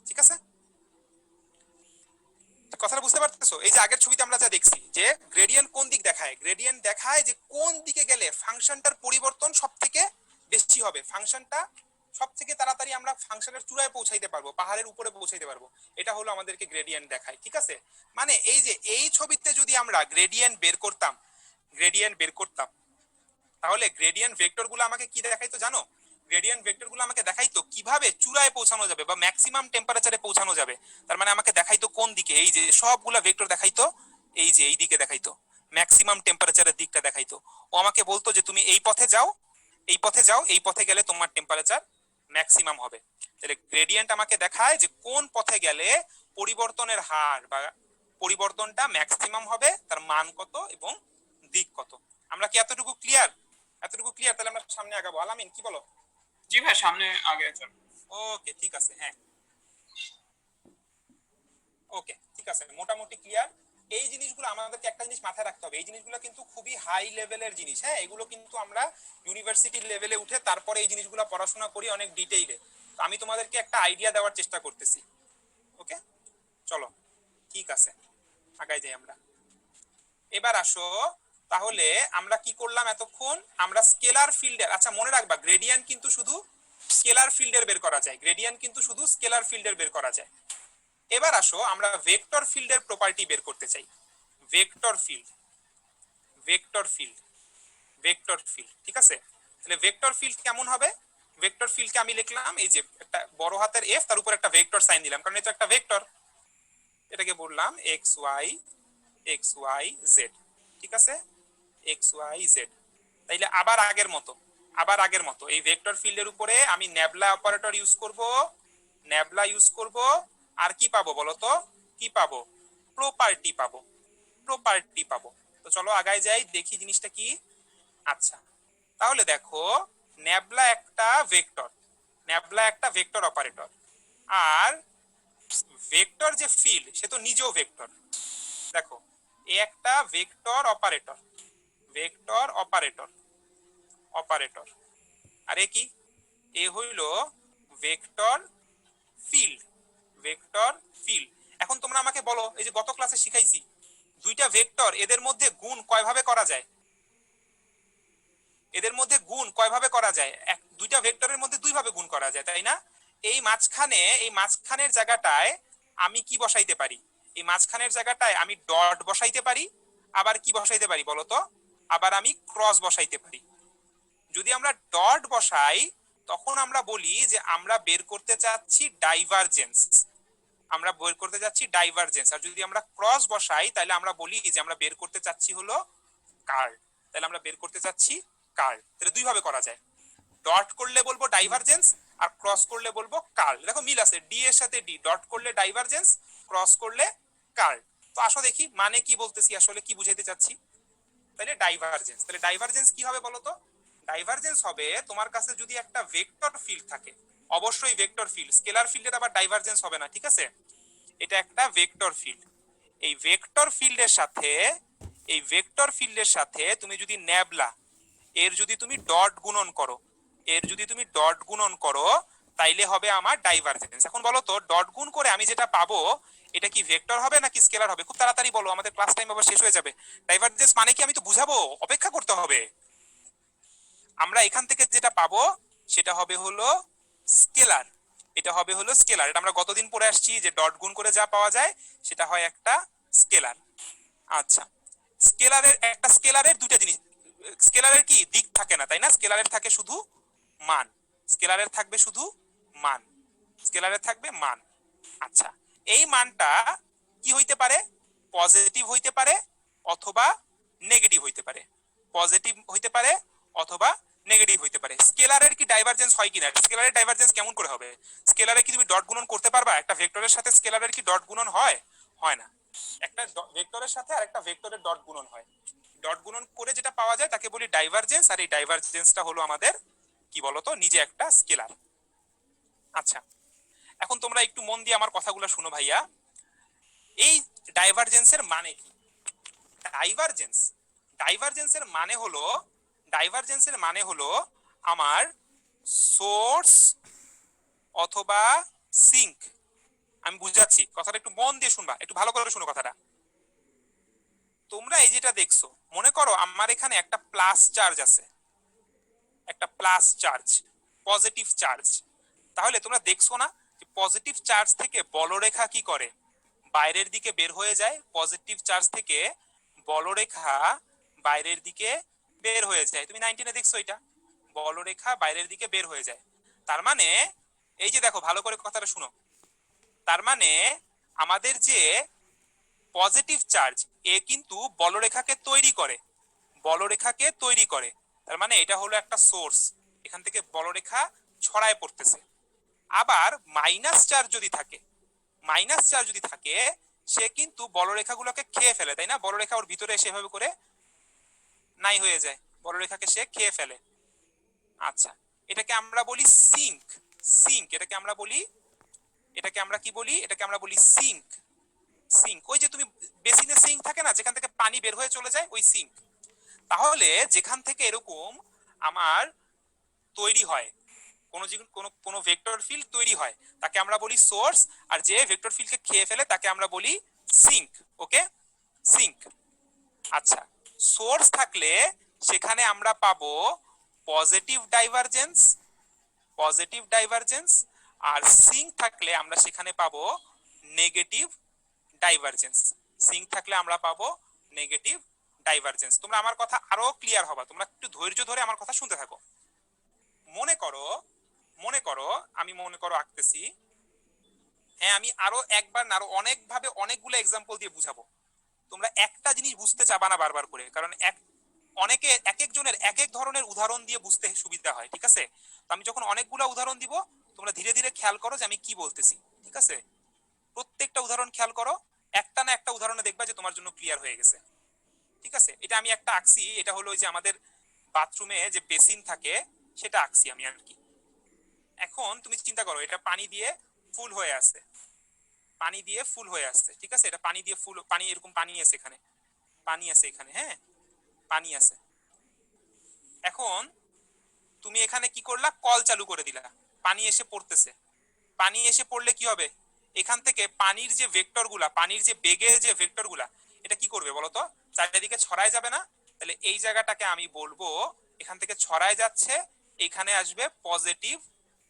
ঠিক আছে। কথাটা বুঝতে পারতেছো? এই যে আগের ছবিতে আমরা যা দেখছি যে গ্রেডিয়েন্ট কোন দিক দেখায়, গ্রেডিয়েন্ট দেখায় যে কোন দিকে গেলে ফাংশনটার পরিবর্তন সব থেকে বেশি হবে, ফাংশনটা সব থেকে তাড়াতাড়ি আমরা ফাংশনের চূড়ায় পৌঁছাইতে পারবো, পাহাড়ের উপরে পৌঁছাইতে পারবো, এটা হলো আমাদেরকে গ্রেডিয়েন্ট দেখায়, ঠিক আছে। মানে এই যে এই ছবিতে যদি আমরা গ্রেডিয়েন্ট বের করতাম, গ্রেডিয়েন্ট বের করতাম, তাহলে গ্রেডিয়েন্ট ভেক্টর গুলো আমাকে কি দেখাইতো জানো, গ্রেডিয়েন্ট ভেক্টর গুলো আমাকে দেখাইতো কিভাবে চূড়ায় পৌঁছানো যাবে বা ম্যাক্সিমাম টেম্পারেচারে পৌঁছানো যাবে। তার মানে আমাকে দেখাইতো কোন দিকে, এই যে সবগুলা ভেক্টর দেখাইতো এই যে এই দিকে দেখাইতো, ম্যাক্সিমাম টেম্পারেচারের দিকটা দেখাইতো। ও আমাকে বলতো যে তুমি এই পথে যাও, এই পথে যাও, এই পথে গেলে তোমার টেম্পারেচার ম্যাক্সিমাম হবে। তাহলে গ্রেডিয়েন্ট আমাকে দেখায় যে কোন পথে গেলে পরিবর্তনের হার বা পরিবর্তনটা ম্যাক্সিমাম হবে, তার মান কত এবং দিক কত। আমরা কি এতটুকু ক্লিয়ার? এতটুকু ক্লিয়ার? তাহলে আমরা সামনে আগাবো। আলামিন কি বলো? জি ভাই, সামনে আগে চল। ওকে ঠিক আছে, হ্যাঁ ওকে ঠিক আছে, মোটামুটি ক্লিয়ার। এই জিনিসগুলো আমাদেরকে একটা জিনিস মাথায় রাখতে হবে, এই জিনিসগুলো কিন্তু খুবই হাই লেভেলের জিনিস, হ্যাঁ এগুলো কিন্তু আমরা ইউনিভার্সিটি লেভেলে উঠে তারপরে এই জিনিসগুলো পড়াশোনা করি অনেক ডিটেইলে। তো আমি তোমাদেরকে একটা আইডিয়া দেওয়ার চেষ্টা করতেছি, ওকে চলো ঠিক আছে আগাই যাই আমরা। এবার আসো, তাহলে আমরা কি করলাম এতক্ষণ, আমরা স্কেলার ফিল্ডের, আচ্ছা মনে রাখবা গ্রেডিয়েন্ট কিন্তু শুধু স্কেলার ফিল্ডের বের করা যায়, গ্রেডিয়েন্ট কিন্তু শুধু স্কেলার ফিল্ডের বের করা যায়। এবার আসো আমরা ভেক্টর ফিল্ডের প্রপার্টি বের করতে চাই, vector field, vector field, vector field, ঠিক আছে। তাহলে ভেক্টর ফিল্ড কেমন হবে, ভেক্টর ফিল্ডকে আমি লিখলাম এই যে একটা বড় হাতের এফ, তার উপর একটা ভেক্টর সাইন দিলাম, কারণ এটা একটা ভেক্টর, এটাকে বললাম এক্স ওয়াই জেড, ঠিক আছে, এক্স ওয়াই জেড। তাইলে আবার আগের মতো, আবার আগের মতো এই ভেক্টর ফিল্ডের উপরে আমি ন্যাবলা অপারেটর ইউজ করব, ন্যাবলা ইউজ করব, আর কি পাবো বলো তো, কি পাবো, প্রপার্টি পাবো, প্রপার্টি পাবো। তো চলো আগায় যাই, দেখি জিনিসটা কি। আচ্ছা তাহলে দেখো, ন্যাবলা একটা ভেক্টর, ন্যাবলা একটা ভেক্টর অপারেটর, আর ভেক্টর যে ফিল্ড সে তো নিজেও ভেক্টর। দেখো এ একটা vector operator, vector operator, operator, আর এ কি, এ হইল ভেক্টর ফিল্ড, ভেক্টর ফিল্ড। এখন তোমরা আমাকে বলো, এই যে গত ক্লাসে শিখাইছি দুইটা ভেক্টর, এদের মধ্যে গুণ কয়ভাবে করা যায়, এদের মধ্যে গুণ কয়ভাবে করা যায়, দুইটা ভেক্টরের মধ্যে দুই ভাবে গুণ করা যায়, তাই না। এই মাঝখানে, এই মাঝখানের জায়গাটায় আমি কি বসাইতে পারি, এই মাঝখানের জায়গাটায় আমি ডট বসাইতে পারি, আবার কি বসাইতে পারি বলতো, আবার আমি ক্রস বসাইতে পারি। যদি আমরা ডট বসাই তখন আমরা বলি যে আমরা বের করতে চাচ্ছি ডাইভারজেন্স, আমরা বের করতে যাচ্ছি ডাইভারজেন্স। আর যদি আমরা ক্রস বসাই তাহলে আমরা বলি যে আমরা বের করতে চাচ্ছি হলো কার্ল, তাহলে আমরা বের করতে চাচ্ছি কার্ল। তাহলে দুই ভাবে করা যায়, ডট করলে বলবো ডাইভারজেন্স, আর ক্রস করলে বলবো কার্ল। দেখো মিল আছে, ডি এর সাথে ডি, ডট করলে ডাইভারজেন্স, ক্রস করলে কার্ল। তো আসো দেখি মানে কি বলতেছি, আসলে কি বুঝাইতে চাচ্ছি। তাহলে ডাইভারজেন্স, তাহলে ডাইভারজেন্স কি হবে বলতো, ডাইভারজেন্স হবে তোমার কাছে যদি একটা ভেক্টর ফিল্ড থাকে, অবশ্যই ভেক্টর ফিল্ড, স্কেলার ফিল্ডের আবার ডাইভারজেন্স হবে না, ঠিক আছে। এটা একটা ভেক্টর ফিল্ড, এই ভেক্টর ফিল্ডের সাথে, এই ভেক্টর ফিল্ডের সাথে তুমি যদি ন্যাবলা এর যদি তুমি ডট গুণন করো, এর যদি তুমি ডট গুণন করো তাইলে হবে আমার ডাইভারজেন্স। এখন বলো তো ডট গুণ করে আমি যেটা পাবো এটা কি ভেক্টর হবে নাকি স্কেলার হবে? খুব তাড়াতাড়ি বলো, আমাদের ক্লাস টাইম আবার শেষ হয়ে যাবে। ডাইভারজেন্স মানে কি আমি তো বুঝাবো, অপেক্ষা করতে হবে। আমরা এখান থেকে যেটা পাবো সেটা হবে হলো স্কেলার। এটা হবে হলো স্কেলার। এটা আমরা গতদিন পড়ে আসছি যে ডট গুণ করে যা পাওয়া যায় সেটা হয় একটা স্কেলার। আচ্ছা, স্কেলারের দুইটা জিনিস, স্কেলারের কি দিক থাকে না তাই না, স্কেলারের থাকে শুধু মান, স্কেলারের থাকবে শুধু মান, স্কেলারের থাকবে মান। আচ্ছা, এই মানটা কি হইতে পারে? পজিটিভ হইতে পারে অথবা নেগেটিভ হইতে পারে, পজিটিভ হইতে পারে অথবা নেগেটিভ হইতে পারে। স্কেলারের কি ডাইভারজেন্স হয় কিনা, স্কেলারের ডাইভারজেন্স কেমন করে হবে? স্কেলারে কি তুমি ডট গুণন করতে পারবা? একটা ভেক্টরের সাথে স্কেলারের কি ডট গুণন হয়? হয় না। একটা ভেক্টরের সাথে আরেকটা ভেক্টরের ডট গুণন হয়। ডট গুণন করে যেটা পাওয়া যায় তাকে বলি ডাইভারজেন্স, আর এই ডাইভারজেন্সটা হলো আমাদের কি বলতো নিজে একটা স্কেলার। আচ্ছা, এখন তোমরা একটু মন দিয়ে আমার কথাগুলো শুনো ভাইয়া। এই ডাইভারজেন্সের মানে কি? ডাইভারজেন্স, ডাইভারজেন্সের মানে হলো, ডাইভারজেন্সের মানে হলো আমার সোর্স অথবা সিঙ্ক। আমি বুঝাচ্ছি, কথাটা একটু মন দিয়ে শুনবা, একটু ভালো করে শুনো কথাটা। তোমরা এই যেটা দেখছো, মনে করো আমার এখানে একটা প্লাস চার্জ আছে, একটা প্লাস চার্জ, পজিটিভ চার্জ। তাহলে তোমরা দেখছো না যে পজিটিভ চার্জ থেকে বলরেখা কি করে, বাইরের দিকে বের হয়ে যায়। পজিটিভ চার্জ থেকে বলরেখা বাইরের দিকে বের হয়ে যায়। তুমি 19-এ দেখছো এটা, বলরেখা বাইরের দিকে বের হয়ে যায়। তার মানে এই যে দেখো, ভালো করে কথাটা শুনো, তার মানে আমাদের যে পজিটিভ চার্জ এ কিন্তু বলরেখাকে তৈরি করে, বলরেখাকে তৈরি করে। তার মানে এটা হলো একটা সোর্স, এখান থেকে বলরেখা ছড়ায় পড়তেছে। আবার মাইনাস চার্জ যদি থাকে, মাইনাস চার্জ যদি থাকে সে কিন্তু বলরেখাগুলোকে খেয়ে ফেলে তাই না, বলরেখা ওর ভিতরে এসে এভাবে করে নাই হয়ে যায়, বলরেখাকে সে খেয়ে ফেলে। আচ্ছা, এটাকে আমরা বলি সিঙ্ক। সিঙ্ক, এটাকে আমরা বলি, এটাকে আমরা কি বলি, এটাকে আমরা বলি সিঙ্ক। সিঙ্ক, ওই যে তুমি বেসিনে সিঙ্ক থাকে না যেখান থেকে পানি বের হয়ে চলে যায়, ওই সিঙ্ক। তাহলে যেখান থেকে এরকম আমার তৈরি হয় কোনো কোনো কোনো ভেক্টর ফিল্ড তৈরি হয় তাকে আমরা বলি সোর্স, আর যে ভেক্টর ফিল্ডকে খেয়ে ফেলে তাকে আমরা বলি সিঙ্ক। ওকে, সিঙ্ক। আচ্ছা, সোর্স থাকলে সেখানে আমরা পাবো পজিটিভ ডাইভারজেন্স, পজিটিভ ডাইভারজেন্স। আর সিঙ্ক থাকলে আমরা সেখানে পাবো নেগেটিভ ডাইভারজেন্স। সিঙ্ক থাকলে আমরা পাবো নেগেটিভ ডাইভারজেন্স। তোমরা আমার কথা আরো ক্লিয়ার হবা, তোমরা একটু ধৈর্য ধরে আমার কথা শুনতে থাকো। মনে করো, মনে করো আমি মনে করো আঁকতেছি। হ্যাঁ, আমি আরো একবার না আরো অনেক ভাবে অনেকগুলো এক্সাম্পল দিয়ে বুঝাবো। তোমরা একটা জিনিস বুঝতে চাবা না বারবার করে, কারণ অনেকে এক একজনের এক এক ধরনের উদাহরণ দিয়ে বুঝতে সুবিধা হয়, ঠিক আছে? তো আমি যখন অনেকগুলো উদাহরণ দিব তোমরা ধীরে ধীরে খেয়াল করো যে আমি কি বলতেছি, ঠিক আছে? প্রত্যেকটা উদাহরণ খেয়াল করো, একটা না একটা উদাহরণে দেখবা যে তোমার জন্য ক্লিয়ার হয়ে গেছে, ঠিক আছে? এটা আমি একটা আঁকছি, এটা হলো ওই যে আমাদের বাথরুমে যে বেসিন থাকে সেটা আঁকছি আমি আর কি। এখন তুমি চিন্তা করো এটা পানি দিয়ে ফুল হয়ে আছে, পানি দিয়ে ফুল হয়ে আসছে, ঠিক আছে? এটা পানি দিয়ে ফুল, পানি এরকম পানি আছে এখানে, পানি আছে এখানে, হ্যাঁ পানি আছে। এখন তুমি এখানে কি করলা, কল চালু করে দিলা, পানি এসে পড়তেছে। পানি এসে পড়লে কি হবে, এখান থেকে পানির যে ভেক্টর গুলা, পানির যে বেগের যে ভেক্টর গুলা, এটা কি করবে বলতো, চারিদিকে ছড়ায় যাবে না? তাহলে এই জায়গাটাকে আমি বলবো এখান থেকে ছড়ায় যাচ্ছে, এখানে আসবে পজিটিভ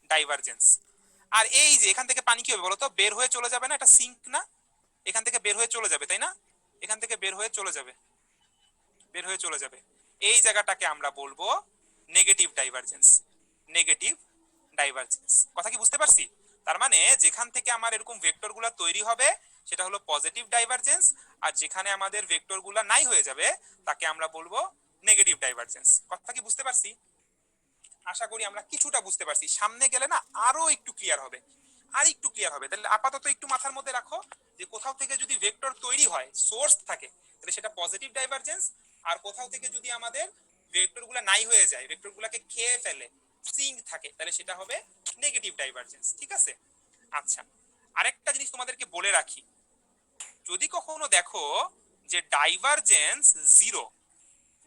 ডাইভারজেন্স। আর এই যে এখান থেকে পানি কি হবে বলতো, বের হয়ে চলে যাবে না, এটা সিঙ্ক না, এখান থেকে বের হয়ে চলে যাবে তাই না, এখান থেকে বের হয়ে চলে যাবে, বের হয়ে চলে যাবে। এই জায়গাটাকে আমরা বলবো নেগেটিভ ডাইভারজেন্স, নেগেটিভ ডাইভারজেন্স। কথা কি বুঝতে পারছি? তার মানে যেখান থেকে আমার এরকম ভেক্টর গুলা তৈরি হবে সেটা হলো পজিটিভ ডাইভারজেন্স, আর যেখানে আমাদের ভেক্টর গুলা নাই হয়ে যাবে তাকে আমরা বলবো নেগেটিভ ডাইভারজেন্স। কথা কি বুঝতে পারছি? আশা করি আমরা কিছুটা বুঝতে পারছি, সামনে গেলে না আরো একটু ক্লিয়ার হবে, আর একটু ক্লিয়ার হবে। তাহলে আপাতত একটু মাথার মধ্যে রাখো যে কোথাও থেকে যদি ভেক্টর তৈরি হয়, সোর্স থাকে, তাহলে সেটা পজিটিভ ডাইভারজেন্স। আর কোথাও থেকে যদি আমাদের ভেক্টর গুলা নাই হয়ে যায়, ভেক্টর গুলাকে খেয়ে ফেলে, সিঙ্ক থাকে, তাহলে সেটা হবে নেগেটিভ ডাইভারজেন্স, ঠিক আছে? আচ্ছা, আরেকটা জিনিস তোমাদেরকে বলে রাখি, যদি কখনো দেখো যে ডাইভারজেন্স জিরো,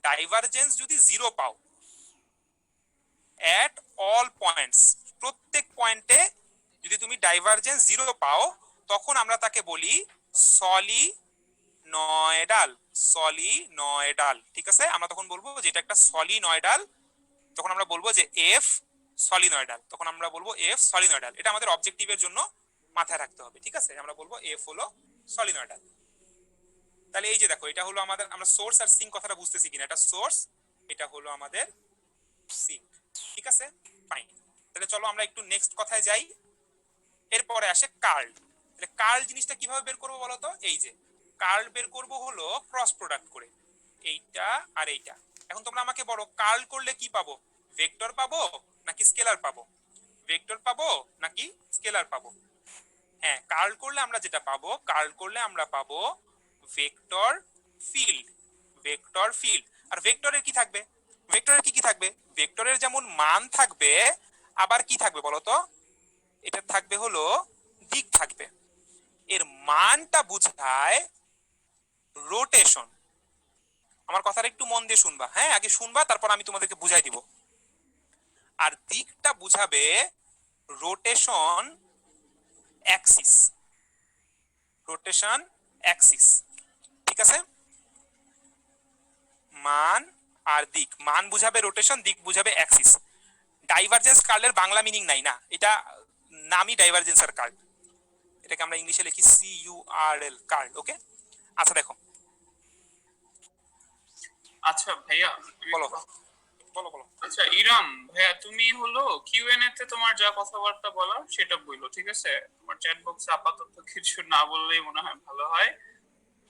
ডাইভারজেন্স যদি জিরো পাও, অ্যাট অল পয়েন্টস, প্রত্যেক পয়েন্টে যদি তুমি ডাইভারজেন্স জিরো পাও তখন আমরা তাকে বলি সলিনয়েডাল। সলিনয়েডাল, ঠিক আছে? আমরা তখন বলবো যে এটা একটা সলিনয়েডাল, তখন আমরা বলবো যে এফ সলিনয়েডাল, তখন আমরা বলবো এফ সলিনয়েডাল। এটা আমাদের অবজেক্টিভের জন্য মাথায় রাখতে হবে, ঠিক আছে? আমরা বলবো এফ হলো সলিনয়েডাল। তাহলে এই যে দেখো, এটা হলো আমাদের, আমরা সোর্স আর সিঙ্ক কথাটা বুঝতেছি কিনা, এটা সোর্স, এটা হলো আমাদের সিঙ্ক, ঠিক আছে? ফাইন। তাহলে চলো আমরা একটু নেক্সট কথায় যাই। এরপরে আসে কার্ল। তাহলে কার্ল জিনিসটা কিভাবে বের করবো বলো তো? এই যে কার্ল বের করব হলো ক্রস প্রোডাক্ট করে, এইটা আর এইটা। এখন তোমরা আমাকে বলো কার্ল করলে কি পাবো, ভেক্টর পাবো নাকি স্কেলার পাবো? ভেক্টর পাবো নাকি স্কেলার পাবো? হ্যাঁ, কার্ল করলে আমরা যেটা পাবো, কার্ল করলে আমরা পাবো ভেক্টর ফিল্ড। Vector field. আর ভেক্টরের কি থাকবে? ভেক্টরের কি কি থাকবে? ভেক্টরের যেমন মান থাকবে, আবার কি থাকবে বলতো? এটা থাকবে হলো দিক থাকবে। এর মানটা বোঝায় রোটেশন। আমার কথাটা একটু মন দিয়ে শুনবা, হ্যাঁ? আগে শুনবা, তারপর আমি তোমাদেরকে বুঝাই দিব। আর দিকটা বুঝাবে রোটেশন অ্যাক্সিস। রোটেশন অ্যাক্সিস, ঠিক আছে? মান আর দিক, মান বুঝাবে রোটেশন, দিক বুঝাবে অ্যাক্সিস। ডাইভারজেন্স কার্লের বাংলা মিনিং নাই না, এটা নামই ডাইভারজেন্সের কার্ল। এটাকে আমরা ইংলিশে লিখি CURL, কার্ল। ওকে, আচ্ছা দেখো। আচ্ছা ভাইয়া, বলো বলো বলো। আচ্ছা ইরাম ভাইয়া, তুমি হলো কিউএনএ তে তোমার যা কথাবার্তা বলার সেটা বললো, ঠিক আছে? তোমার চ্যাট বক্সে আপাতত কিছু না বললেই মনে হয় ভালো হয়।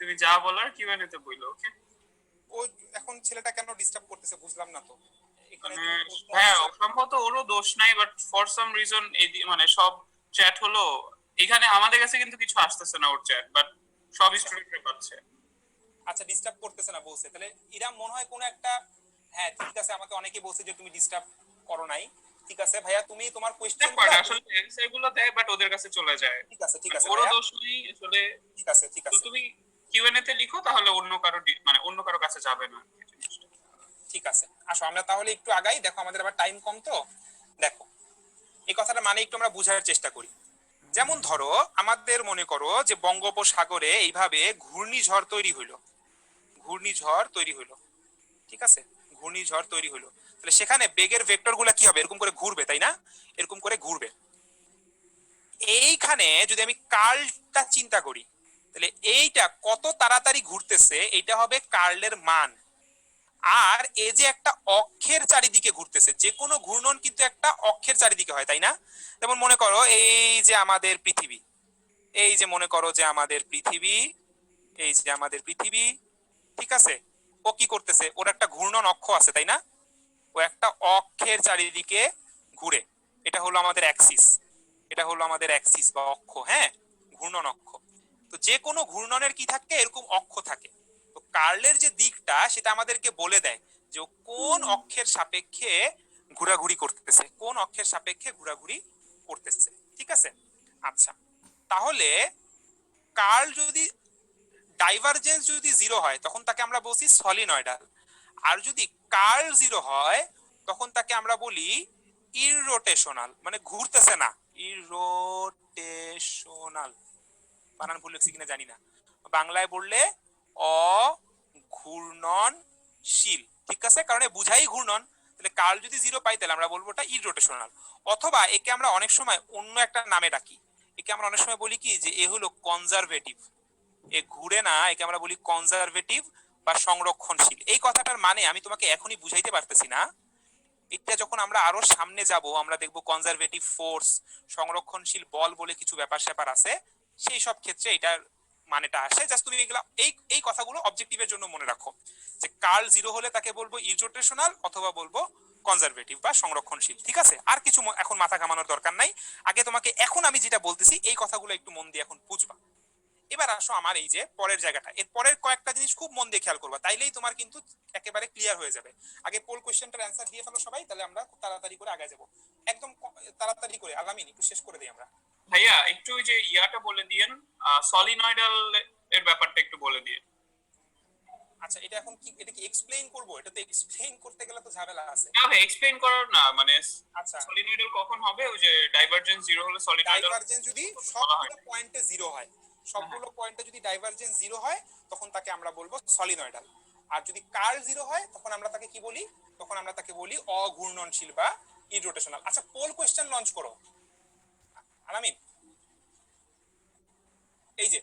তুমি যা বলার কিউএনএ তে বললো, ওকে? ও এখন ছেলেটা কেন ডিস্টার্ব করতেছে বুঝলাম না তো। এখানে মানে তুমি প্রশ্ন হ্যাঁ, আনসার। সম্ভবত ওরও দোষ নাই, বাট ফর সাম রিজন এই মানে সব চ্যাট হলো এখানে আমাদের কাছে কিন্তু কিছু আসতেছে না ওর চ্যাট, বাট সব আচ্ছা স্টুডেন্টরা পাচ্ছে। আচ্ছা, ডিস্টার্ব করতেছে না বলছে, তাহলে এরা মনে হয় কোনো একটা, হ্যাঁ ঠিক আছে, আমাকে অনেকে বলছে যে তুমি ডিস্টার্ব করো নাই। ঠিক আছে ভাইয়া, তুমি তোমার কোয়েশ্চেন গুলো, আসলে অ্যান্সার গুলো দেয় বাট ওদের কাছে চলে যায়। ঠিক আছে ঠিক But আছে ওরও ভাইয়া, দোষ নেই আসলে। ঠিক আছে ঠিক তো আছে তুমি কিউএনএ তে লিখো, তাহলে অন্য কারো মানে অন্য কারো কাছে যাবে না এই জিনিসটা। ঠিক আছে। আসো আমরা তাহলে একটু আগাই, দেখো আমাদের আবার টাইম কম তো। দেখো, এই কথাটা মানে একটু আমরা বুঝার চেষ্টা করি। যেমন ধরো, আমাদের মনে করো যে বঙ্গোপসাগরে এইভাবে ঘূর্ণিঝড় তৈরি হইলো, ঘূর্ণিঝড় তৈরি হইলো, ঠিক আছে? ঘূর্ণিঝড় তৈরি হইলো, তাহলে সেখানে বেগের ভেক্টর গুলা কি হবে? এরকম করে ঘুরবে, তাই না? এরকম করে ঘুরবে। এইখানে যদি আমি কার্লটা চিন্তা করি, তাহলে এইটা কত তাড়াতাড়ি ঘুরতেছে, এইটা হবে কার্লের মান। আর এই যে একটা অক্ষের চারিদিকে ঘুরতেছে, যে কোনো ঘূর্ণন কিন্তু একটা অক্ষের চারিদিকে হয়, তাই না? যেমন মনে করো এই যে আমাদের পৃথিবী, এই যে মনে করো যে আমাদের পৃথিবী, এই যে আমাদের পৃথিবী, ঠিক আছে? ও কি করতেছে? ওর একটা ঘূর্ণন অক্ষ আছে, তাই না? ও একটা অক্ষের চারিদিকে ঘুরে, এটা হলো আমাদের অ্যাক্সিস, এটা হলো আমাদের অ্যাক্সিস বা অক্ষ, হ্যাঁ, ঘূর্ণন অক্ষ। তো যে কোনো ঘূর্ণনের কি থাকে? এরকম অক্ষ থাকে। তো কার্লের যে দিকটা সেটা আমাদেরকে বলে দেয় যে ও কোন অক্ষের সাপেক্ষে ঘোরাঘুরি করতেছে, কোন অক্ষের সাপেক্ষে ঘোরাঘুরি করতেছে, ঠিক আছে? আচ্ছা, তাহলে কার্ল যদি, ডাইভারজেন্স যদি জিরো হয় তখন তাকে আমরা বলছি সলিনয়েডাল। আর যদি কার্ল জিরো হয় তখন তাকে আমরা বলি ইররোটেশনাল, মানে ঘুরতেছে না, ইররোটেশনাল। বানান ভুল লিখছি কিনা জানি না, বাংলায় বললে অঘূর্ণনশীল, ঠিক আছে? কারণ এ বুঝাই ঘূর্ণন। তাহলে কার্ল যদি জিরো পাই তাহলে আমরা বলবো এটা ইররোটেশনাল। অথবা একে আমরা অনেক সময় অন্য একটা নামে ডাকি, একে আমরা অনেক সময় বলি কি যে এ হলো কনজারভেটিভ। এ ঘুরে না, একে আমরা বলি কনজারভেটিভ বা সংরক্ষণশীল। এই কথাটার মানে আমি তোমাকে এখনই বুঝাইতে পারতেছি না, এটা যখন আমরা আরো সামনে যাব আমরা দেখব কনজারভেটিভ ফোর্স, সংরক্ষণশীল বল বলে কিছু ব্যাপার স্যাপার আছে, সেই সব ক্ষেত্রে এটার মানেটা আসে। জাস্ট তুমি এগুলা এই এই কথাগুলো অবজেক্টিভের জন্য মনে রাখো, যে কার্ল জিরো হলে তাকে বলবো ইররোটেশনাল অথবা বলবো কনজারভেটিভ বা সংরক্ষণশীল, ঠিক আছে? আর কিছু এখন মাথা ঘামানোর দরকার নাই। আগে তোমাকে এখন আমি যেটা বলতেছি এই কথাগুলো একটু মন দিয়ে এখন বুঝবা। এবার আসো আমার এই যে পরের জায়গাটা, এর পরের কয়েকটা জিনিস খুব মন দিয়ে খেয়াল করবা, তাইলেই তোমার কিন্তু একেবারে ক্লিয়ার হয়ে যাবে। আগে পোল কোশ্চেনটার অ্যান্সার দিয়ে ফেলো সবাই, তাহলে আমরা খুব তাড়াতাড়ি করে আগে যাব, একদম তাড়াতাড়ি করে। আগামী একটু শেষ করে দিই আমরা। ভাইয়া একটু ওই যে ইয়াটা বলে দিয়েন, সলিনয়েডাল এর ব্যাপারটা একটু বলে দিয়েন। আচ্ছা এটা এখন কি, এটা কি এক্সপ্লেইন করব? এটা তো এক্সপ্লেইন করতে গেলে তো ঝামেলা আছে। না ভাই এক্সপ্লেইন করার না, মানে আচ্ছা সলিনয়েডাল কখন হবে, ওই যে ডাইভারজেন্স জিরো হলে সলিনয়েডাল ডাইভারজেন্স যদি বলা হয়। সবগুলো পয়েন্টে জিরো হয়, হ্যাঁ সবগুলো পয়েন্টে যদি ডাইভারজেন্স জিরো হয় তখন তাকে আমরা বলবো সলিনয়েডাল। আর যদি কার্ল জিরো হয় তখন আমরা তাকে কি বলি? তখন আমরা তাকে বলি অঘূর্ণনশীল বা ইরোটেশনাল। আচ্ছা পোল কোশ্চেন লঞ্চ করো আলামিন, এই যে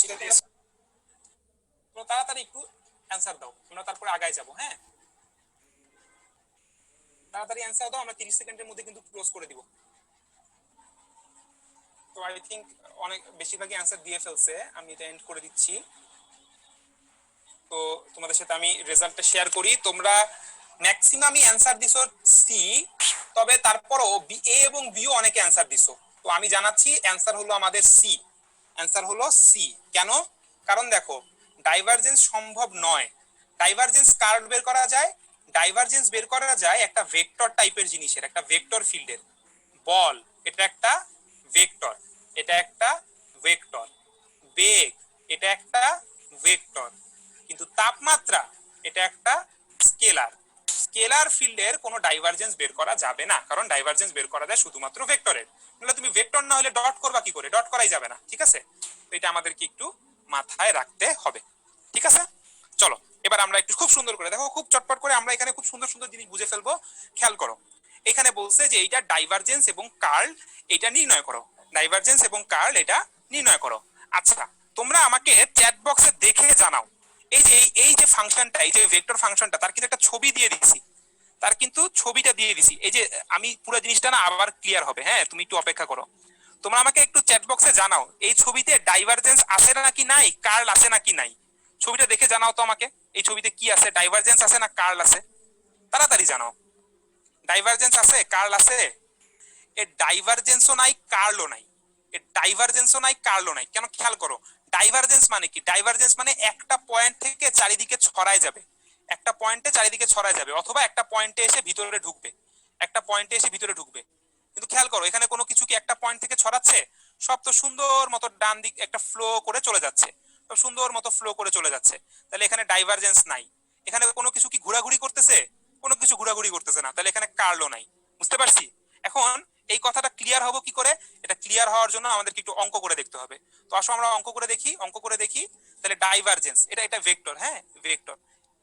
এটা তোমরা তাড়াতাড়ি একটু অ্যান্সার দাও, আমরা তারপরে আগায় যাব। হ্যাঁ তাড়াতাড়ি অ্যান্সার দাও, আমরা 30 সেকেন্ডের মধ্যে কিন্তু ক্লোজ করে দিব। তো আই থিংক অনেক বেশিরভাগই অ্যান্সার দিয়ে ফেলছে, আমি এটা এন্ড করে দিচ্ছি। তো তোমাদের সাথে আমি রেজাল্টটা শেয়ার করি। তোমরা ম্যাক্সিমামই অ্যান্সার দিছো সি, তবে তারপরও বি, এ এবং বিও অনেকে অ্যান্সার দিছো। তো আমি জানাচ্ছি অ্যান্সার হলো আমাদের সি, অ্যান্সার হলো সি। কেন? কারণ দেখো ডাইভারজেন্স সম্ভব নয়। ডাইভারজেন্স কার বের করা যায়? ডাইভারজেন্স বের করা যায় একটা ভেক্টর টাইপের জিনিসের, একটা ভেক্টর ফিল্ডের। বল এটা একটা ভেক্টর, এটা একটা ভেক্টর। বেগ এটা একটা ভেক্টর। কিন্তু তাপমাত্রা এটা একটা স্কেলার। স্কেলার ফিল্ডের কোনো ডাইভারজেন্স বের করা যাবে না, কারণ ডাইভারজেন্স বের করা যায় শুধুমাত্র ভেক্টরের। নাহলে তুমি ভেক্টর না হলে ডট করবা কি করে? ডট করাই যাবে না, ঠিক আছে? তো এটা আমাদেরকে একটু মাথায় রাখতে হবে, ঠিক আছে? চলো এবার আমরা একটু খুব সুন্দর করে দেখো, খুব চটপট করে আমরা এখানে খুব সুন্দর সুন্দর জিনিস বুঝে ফেলবো। খেয়াল করো, এখানে বলছে যে এইটা ডাইভারজেন্স এবং কার্ল এটা নির্ণয় করো, ডাইভারজেন্স এবং কার্ল এটা নির্ণয় করো। আচ্ছা তোমরা আমাকে চ্যাট বক্সে দেখে জানাও, এই যে এই যে ফাংশনটা, এই যে ভেক্টর ফাংশনটা, তার কিন্তু একটা ছবি দিয়ে দিছি, তার কিন্তু ছবিটা দিয়ে দিছি। এই যে আমি পুরো জিনিসটা না আবার ক্লিয়ার হবে, হ্যাঁ তুমি একটু অপেক্ষা করো। তোমরা আমাকে একটু চ্যাট বক্সে জানাও এই ছবিতে ডাইভারজেন্স আছে নাকি নাই, কার্ল আছে নাকি নাই। ছবিটা দেখে জানাও তো আমাকে, এই ছবিতে কি আছে, ডাইভারজেন্স আছে না কার্ল আছে? তাড়াতাড়ি জানাও। ডাইভারজেন্স আছে, কার্ল আছে? এর ডাইভারজেন্সও নাই, কার্লও নাই। এর ডাইভারজেন্সও নাই, কার্লও নাই। কেন? খেয়াল করো, ডাইভারজেন্স মানে কি? ডাইভারজেন্স মানে একটা পয়েন্ট থেকে চারিদিকে ছড়ায় যাবে, একটা পয়েন্টে চারিদিকে ছড়ায় যাবে, অথবা একটা পয়েন্টে এসে ভিতরে ঢুকবে, একটা পয়েন্টে এসে ভিতরে ঢুকবে। কিন্তু খেয়াল করো এখানে কোনো কিছু কি একটা পয়েন্ট থেকে ছড়াচ্ছে? সব তো সুন্দর মতো ডান দিক একটা ফ্লো করে চলে যাচ্ছে, সব সুন্দর মতো ফ্লো করে চলে যাচ্ছে। তাহলে এখানে ডাইভারজেন্স নাই। এখানে কোনো কিছু কি ঘোরাঘুরি করতেছে? কোনো কিছু ঘোরাঘুরি করতেছে না, তাহলে এখানে কার্লও নাই। বুঝতে পারছি? এখন এই কথাটা ক্লিয়ার হবো কি করে? এটা ক্লিয়ার হওয়ার জন্য আমাদেরকে একটু অঙ্ক করে দেখতে হবে। তো আসো আমরা অঙ্ক করে দেখি, অঙ্ক করে দেখি। তাহলে ডাইভারজেন্স এটা এটা ভেক্টর, হ্যাঁ ভেক্টর।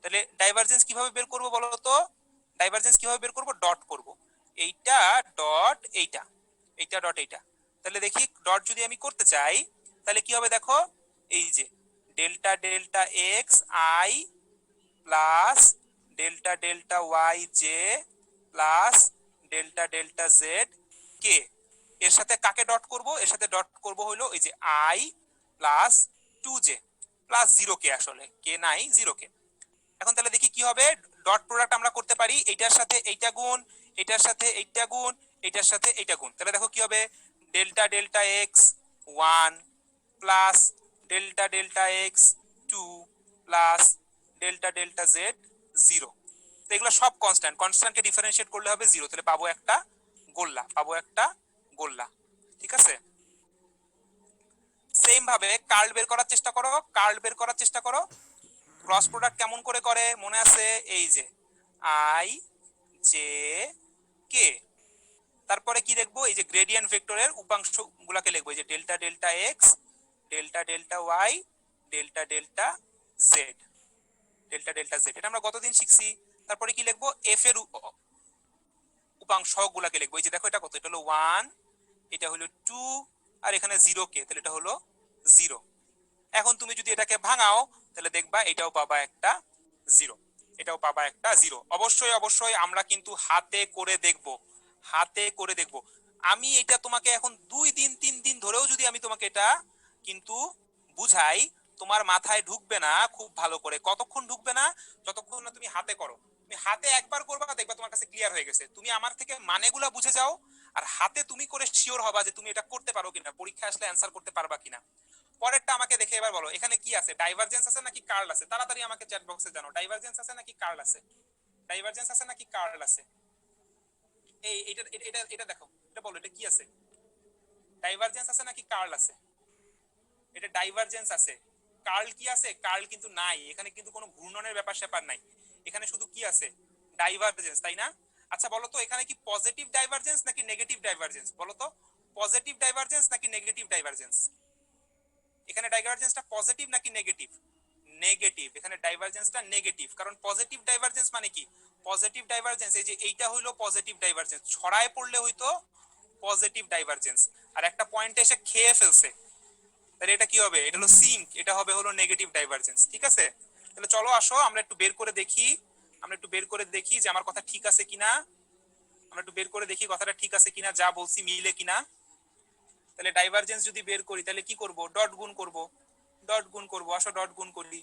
তাহলে ডাইভারজেন্স কিভাবে বের করব বলো তো? ডাইভারজেন্স কিভাবে বের করব? ডট করব, এইটা ডট এইটা, এইটা ডট এইটা। তাহলে দেখি ডট যদি আমি করতে চাই তাহলে কি হবে দেখো, এই যে delta delta X I plus delta delta Y J plus delta delta Z K. এর সাথে কাকে ডট করব? এর সাথে ডট করব হলো এই যে আই প্লাস 2j প্লাস 0কে, আসলে কে নাই 0কে। এখন তাহলে দেখি কি হবে, ডট প্রোডাক্ট আমরা করতে পারি, এইটার সাথে এইটা গুণ, এইটার সাথে এইটা গুণ, এইটার সাথে এইটা গুণ। তাহলে দেখো কি হবে, delta delta x 1 plus delta delta x 2 plus delta delta Z 0। তো এগুলো সব কনস্ট্যান্ট, কনস্ট্যান্টকে ডিফারেন্সিয়েট করলে হবে 0, তাহলে পাবো একটা গোল্লা, পাবো একটা গোল্লা, ঠিক আছে? সেম ভাবে কার্ল বের করার চেষ্টা করো, কার্ল বের করার চেষ্টা করো। ক্রস প্রোডাক্ট কেমন করে করে মনে আছে? এই যে আই জে কে, তারপরে কি লিখবো, এই যে গ্রেডিয়েন্ট ভেক্টরের উপাংশ গুলাকে লিখবো, এই যে delta delta x, delta delta y, delta delta z, delta delta z. এটা আমরা গতদিন শিখছি। তারপরে কি লিখবো, এফ এর উপাংশ গুলাকে লিখবো। এই যে দেখো এটা কত, এটা হলো 1, এটা হলো 2, আর এখানে 0কে, তাহলে এটা হলো 0। এখন তুমি যদি এটাকে ভাঙাও তাহলে দেখবা এটাও পাবা একটা 0, এটাও পাবা একটা 0। অবশ্যই অবশ্যই আমরা কিন্তু হাতে করে দেখব, হাতে করে দেখব। আমি এটা তোমাকে এখন 2 দিন 3 দিন ধরেও যদি আমি তোমাকে এটা কিন্তু বুঝাই, তোমার মাথায় ঢুকবে না খুব ভালো করে। কতক্ষণ ঢুকবে না? যতক্ষণ না তুমি হাতে করো। তুমি হাতে একবার করবা, দেখবা তোমার কাছে ক্লিয়ার হয়ে গেছে। তুমি আমার থেকে মানেগুলা বুঝে যাও, আর হাতে তুমি করে শিওর হবা যে তুমি এটা করতে পারো কিনা, পরীক্ষা আসলে অ্যান্সার করতে পারবা কিনা। পরেরটা আমাকে দেখে এবার বলো, এখানে কি আছে? ডাইভারজেন্স আছে নাকি কার্ল আছে? তাড়াতাড়ি আমাকে চ্যাট বক্সে জানাও, ডাইভারজেন্স আছে নাকি কার্ল আছে? ডাইভারজেন্স আছে নাকি কার্ল আছে? এই এটা এটা এটা দেখো, এটা বলো, এটা কি আছে? ডাইভারজেন্স আছে নাকি কার্ল আছে? এটা ডাইভারজেন্স আছে। কার্ল কি আছে? কার্ল কিন্তু নাই, এখানে কিন্তু কোনো ঘূর্ণনের ব্যাপার স্যাপার নাই, এখানে শুধু কি আছে? ডাইভারজেন্স, তাই না? আচ্ছা বলো তো এখানে কি পজিটিভ ডাইভারজেন্স নাকি নেগেটিভ ডাইভারজেন্স? বলো তো, পজিটিভ ডাইভারজেন্স নাকি নেগেটিভ ডাইভারজেন্স? এখানে ডাইভারজেন্সটা পজিটিভ নাকি নেগেটিভ? নেগেটিভ, এখানে ডাইভারজেন্সটা নেগেটিভ, কারণ পজিটিভ ডাইভারজেন্স মানে কি? পজিটিভ ডাইভারজেন্স এই যে এইটা হলো পজিটিভ ডাইভারজেন্স, ছড়ায় পড়লে হইতো পজিটিভ ডাইভারজেন্স, আর একটা পয়েন্টে এসে খেয়ে ফেলছে, তাহলে এটা কি হবে? এটা হলো সিঙ্ক, এটা হবে হলো নেগেটিভ ডাইভারজেন্স। ঠিক আছে, তাহলে চলো আসো আমরা একটু বের করে দেখি, আমরা একটু বের করে দেখি যে আমার কথা ঠিক আছে কিনা, আমরা একটু বের করে দেখি কথাটা ঠিক আছে কিনা, যা বলছি মিলে কিনা। তাহলে ডাইভারজেন্স যদি বের করি তাহলে কি করব? ডট গুণ করব, ডট গুণ করব, আসো ডট গুণ করি,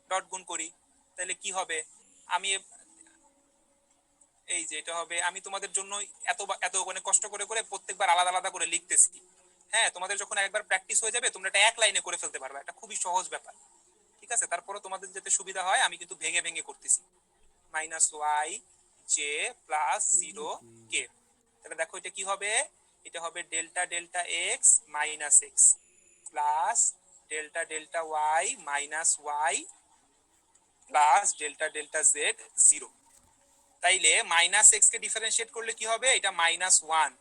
ডট গুণ করি, তাহলে কি হবে? আমি এই যে এটা হবে, আমি তোমাদের জন্য এত এত মানে কষ্ট করে করে প্রত্যেকবার আলাদা আলাদা করে লিখতেছি। হ্যাঁ, তোমাদের যখন একবার প্র্যাকটিস হয়ে যাবে তোমরা এটা এক লাইনে করে ফেলতে পারবে, এটা খুবই সহজ ব্যাপার। ঠিক আছে, তারপরে তোমাদের যাতে সুবিধা হয় আমি কিন্তু ভেঙে ভেঙে করতেছি। Minus Y J plus zero K, তাহলে দেখো এটা কি হবে? এটা হবে delta delta X minus X plus delta delta Y minus Y plus delta delta Z zero. তাইলে মাইনাস এক্স কে ডিফারেন্সিয়েট করলে কি হবে? এটা মাইনাস ওয়ান,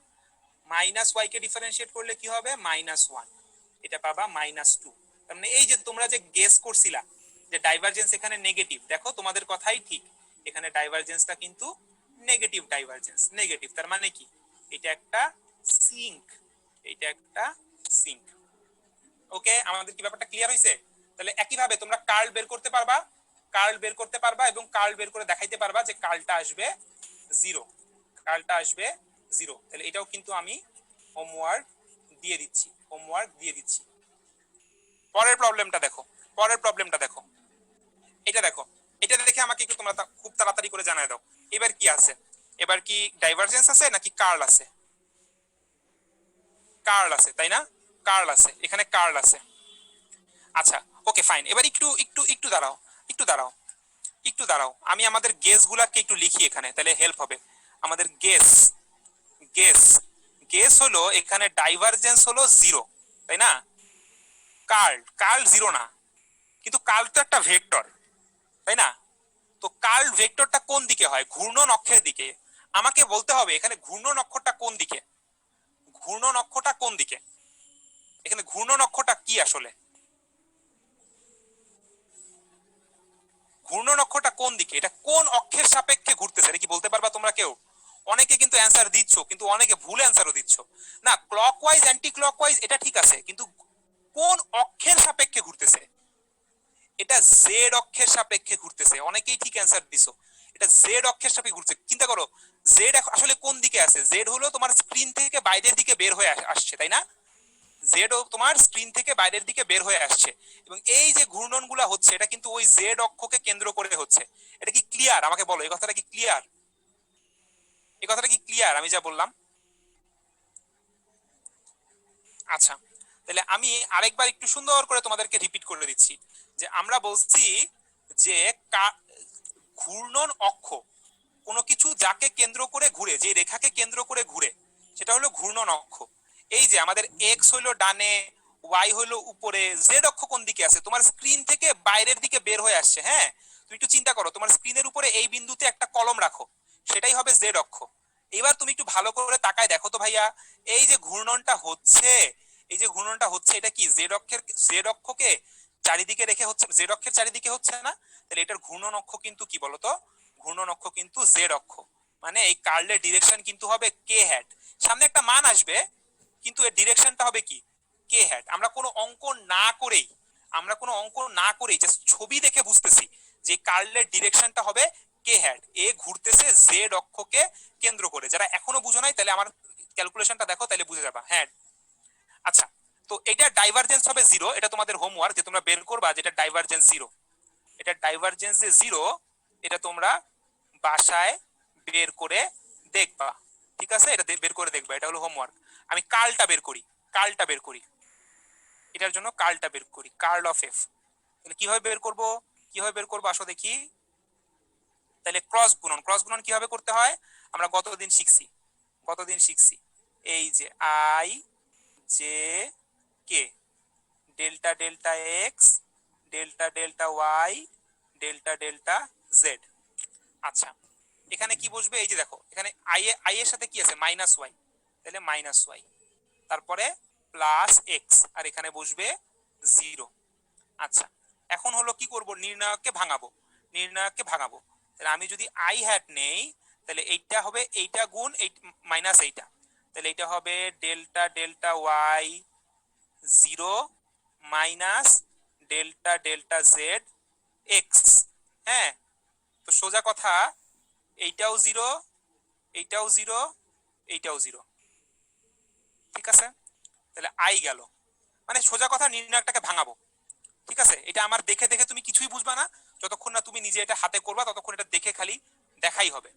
মাইনাস ওয়াই কে ডিফারেন্সিয়েট করলে কি হবে? মাইনাস ওয়ান, এটা পাবা মাইনাস টু। তার মানে এই যে তোমরা যে গেস করছিলা যে ডাইভারজেন্স এখানে নেগেটিভ, দেখো তোমাদের কথাই ঠিক, এখানে ডাইভারজেন্সটা কিন্তু নেগেটিভ ডাইভারজেন্স, নেগেটিভ, তার মানে কি? এটা একটা সিঙ্ক, এটা একটা সিঙ্ক। ওকে, আমাদের কি ব্যাপারটা ক্লিয়ার হয়েছে? তাহলে একই ভাবে তোমরা কার্ল বের করতে পারবা, কার্ল বের করতে পারবা এবং কার্ল বের করে দেখাইতে পারবা যে কার্লটা আসবে জিরো, কার্লটা আসবে জিরো। তাহলে এটাও কিন্তু আমি হোমওয়ার্ক দিয়ে দিচ্ছি, হোমওয়ার্ক দিয়ে দিচ্ছি। পরের প্রবলেমটা দেখো, পরের প্রবলেমটা দেখো, এটা দেখো, এটা দেখে আমাকে একটু তোমরা খুব তাড়াতাড়ি করে জানাই দাও এবার কি আছে? এবার কি ডাইভারজেন্স আছে নাকি কার্ল আছে? কার্ল আছে, তাই না? কার্ল আছে, এখানে কার্ল আছে। আচ্ছা ওকে ফাইন, এবার একটু একটু একটু দাঁড়াও, একটু দাঁড়াও, একটু দাঁড়াও, আমি আমাদের গেস গুলাকে একটু লিখি এখানে, তাহলে হেল্প হবে। আমাদের গেস, গেস, গেস হলো এখানে ডাইভারজেন্স হলো জিরো, তাই না? কার্ল, কার্ল জিরো না, কিন্তু কার্ল তো একটা ভেক্টর, তাই না? তো কার্ল ভেক্টরটা কোন দিকে হয়? ঘূর্ণন অক্ষের দিকে। আমাকে বলতে হবে এখানে ঘূর্ণন অক্ষটা কোন দিকে, ঘূর্ণন অক্ষটা কোন দিকে, এখানে ঘূর্ণন অক্ষটা কি আসলে? ঘূর্ণন অক্ষটা কোন দিকে, এটা কোন অক্ষের সাপেক্ষে ঘুরতেছে, এটা কি বলতে পারবা তোমরা কেউ? অনেকে কিন্তু অ্যান্সার দিচ্ছ, কিন্তু অনেকে ভুল অ্যান্সারও দিচ্ছ। না, ক্লকওয়াইজ অ্যান্টি ক্লকওয়াইজ এটা ঠিক আছে, কিন্তু কোন অক্ষের সাপেক্ষে ঘুরতেছে? এটা জেড অক্ষের সাপেক্ষে ঘুরতেছে, অনেকেই ঠিক অ্যান্সার দিছো, এটা জেড অক্ষের সাপেক্ষে ঘুরছে। চিন্তা করো, জেড আসলে কোন দিকে আছে? জেড হলো তোমার স্ক্রিন থেকে বাইরের দিকে বের হয়ে আসছে, তাই না? জেড ও তোমার স্ক্রিন থেকে বাইরের দিকে বের হয়ে আসছে, এবং এই যে ঘূর্ণনগুলো হচ্ছে এটা কিন্তু ওই জেড অক্ষকে কেন্দ্র করে হচ্ছে। এটা কি ক্লিয়ার? আমাকে বলো, এই কথাটা কি ক্লিয়ার? এই কথাটা কি ক্লিয়ার আমি যা বললাম? আচ্ছা, তাহলে আমি আরেকবার একটু সুন্দর করে তোমাদেরকে রিপিট করে দিচ্ছি, যে আমরা বলছি যে ঘূর্ণন অক্ষ কোনো কিছু যাকে কেন্দ্র করে ঘুরে, যে রেখাকে কেন্দ্র করে ঘুরে, সেটা হলো ঘূর্ণন অক্ষ। এই যে আমাদের এক্স হইলো ডানে, ওয়াই হইলো উপরে, জেড অক্ষ কোন দিকে আছে? তোমার স্ক্রিন থেকে বাইরের দিকে বের হয়ে আসছে। হ্যাঁ, তুমি একটু চিন্তা করো, তোমার স্ক্রিনের উপরে এই বিন্দুতে একটা কলম রাখো, সেটাই হবে জেড অক্ষ। এবার তুমি একটু ভালো করে তাকায় দেখো তো ভাইয়া, এই যে ঘূর্ণনটা হচ্ছে, এই যে ঘূর্ণনটা হচ্ছে এটা কি জেড অক্ষের, জেড অক্ষকে চারিদিকে রেখে হচ্ছে, জেড অক্ষের চারিদিকে হচ্ছে না? তাহলে এটার ঘূর্ণন অক্ষ কিন্তু কি বলতো? ঘূর্ণন অক্ষ কিন্তু জেড অক্ষ, মানে এই কার্লের ডিরেকশন কিন্তু হবে কে হ্যাট, সামনে একটা মান আসবে কিন্তু এর ডিরেকশনটা হবে কি? কে হ্যাট। আমরা কোনো অঙ্ক না করেই, আমরা কোনো অঙ্ক না করেই জাস্ট ছবি দেখে বুঝতেছি যে কার্লের ডিরেকশনটা হবে কে হ্যাট, এ ঘুরতেছে জেড অক্ষকে কেন্দ্র করে। যারা এখনো বুঝো নাই তাহলে আমার ক্যালকুলেশনটা দেখো, তাহলে বুঝে যাবা। হ্যাঁ, আচ্ছা, তো এটা ডাইভারজেন্স হবে জিরো, এটা তোমাদের হোমওয়ার্ক যে তোমরা বের করবা যেটা ডাইভারজেন্স জিরো, এটা ডাইভারজেন্স যে জিরো, এটা তোমরা বাসায় বের করে দেখবা। ঠিক আছে, এটা বের করে দেখবা, এটা হলো হোমওয়ার্ক। আমি কার্লটা বের করি, কার্লটা বের করি, এটার জন্য কার্লটা বের করি, কার্ল অফ এফ। তাহলে কিভাবে বের করব, কিভাবে বের করবো আসো দেখি। তাহলে ক্রস গুণন, ক্রস গুণন কিভাবে করতে হয় আমরা গতদিন শিখছি, গতদিন শিখছি। এই যে i j k delta delta x delta delta y delta delta z. আচ্ছা, এখানে কি বসবে? এই যে দেখো এখানে আই এর সাথে কি আছে? মাইনাস ওয়াই, তাহলে মাইনাস ওয়াই, তারপরে প্লাস এক্স, আর এখানে বসবে জিরো। আচ্ছা, এখন হলো কি করব? নির্ণায়ককে ভাঙাবো, নির্ণায়ককে ভাঙাবো। তাহলে আমি যদি আই হ্যাট নেই, তাহলে এইটা হবে এইটা গুণ এই মাইনাস এইটা, তাহলে এটা হবে delta delta y zero minus delta delta z x. হ্যাঁ, তো সোজা কথা, এইটাও জিরো, এইটাও জিরো, এইটাও জিরো। ঠিক আছে, তাহলে আই গেল। মানে সোজা কথা নির্ণায়কটাকে ভাঙাবো। ঠিক আছে, এটা আমার দেখে দেখে তুমি কিছুই বুঝবা না, যতক্ষণ না তুমি নিজে এটা হাতে করবা ততক্ষণ এটা দেখে খালি দেখাই হবে।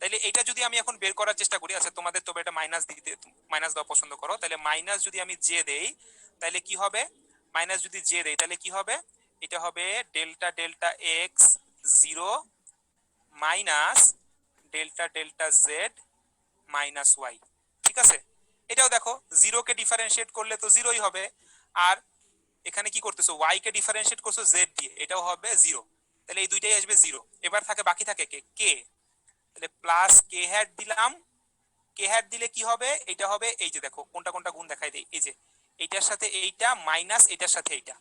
তাইলে এটা যদি আমি এখন বের করার চেষ্টা করি, আচ্ছা তোমাদের তবে এটা মাইনাস দিতে, মাইনাস দেওয়া পছন্দ করো, তাহলে মাইনাস যদি আমি জে দেই তাহলে কি হবে? মাইনাস যদি জে দেই তাহলে কি হবে? এটা হবে delta delta x zero minus delta delta z minus y. ঠিক আছে, এটাও দেখো জিরোকে ডিফারেন্সিয়েট করলে তো জিরোই হবে, আর এখানে কি করতেছো? ওয়াই কে ডিফারেন্সিয়েট করছো জেড দিয়ে, এটাও হবে জিরো, তাহলে এই দুইটাই আসবে জিরো। এবার থাকে বাকি থাকে কে কে, তাহলে প্লাস কে হ্যাট দিলাম, কে হ্যাট দিলে কি হবে? এটা হবে এই যে দেখো কোনটা কোনটা গুণ দেখাই দেই, এই যে এইটার সাথে এইটা মাইনাস এটার সাথে এইটা,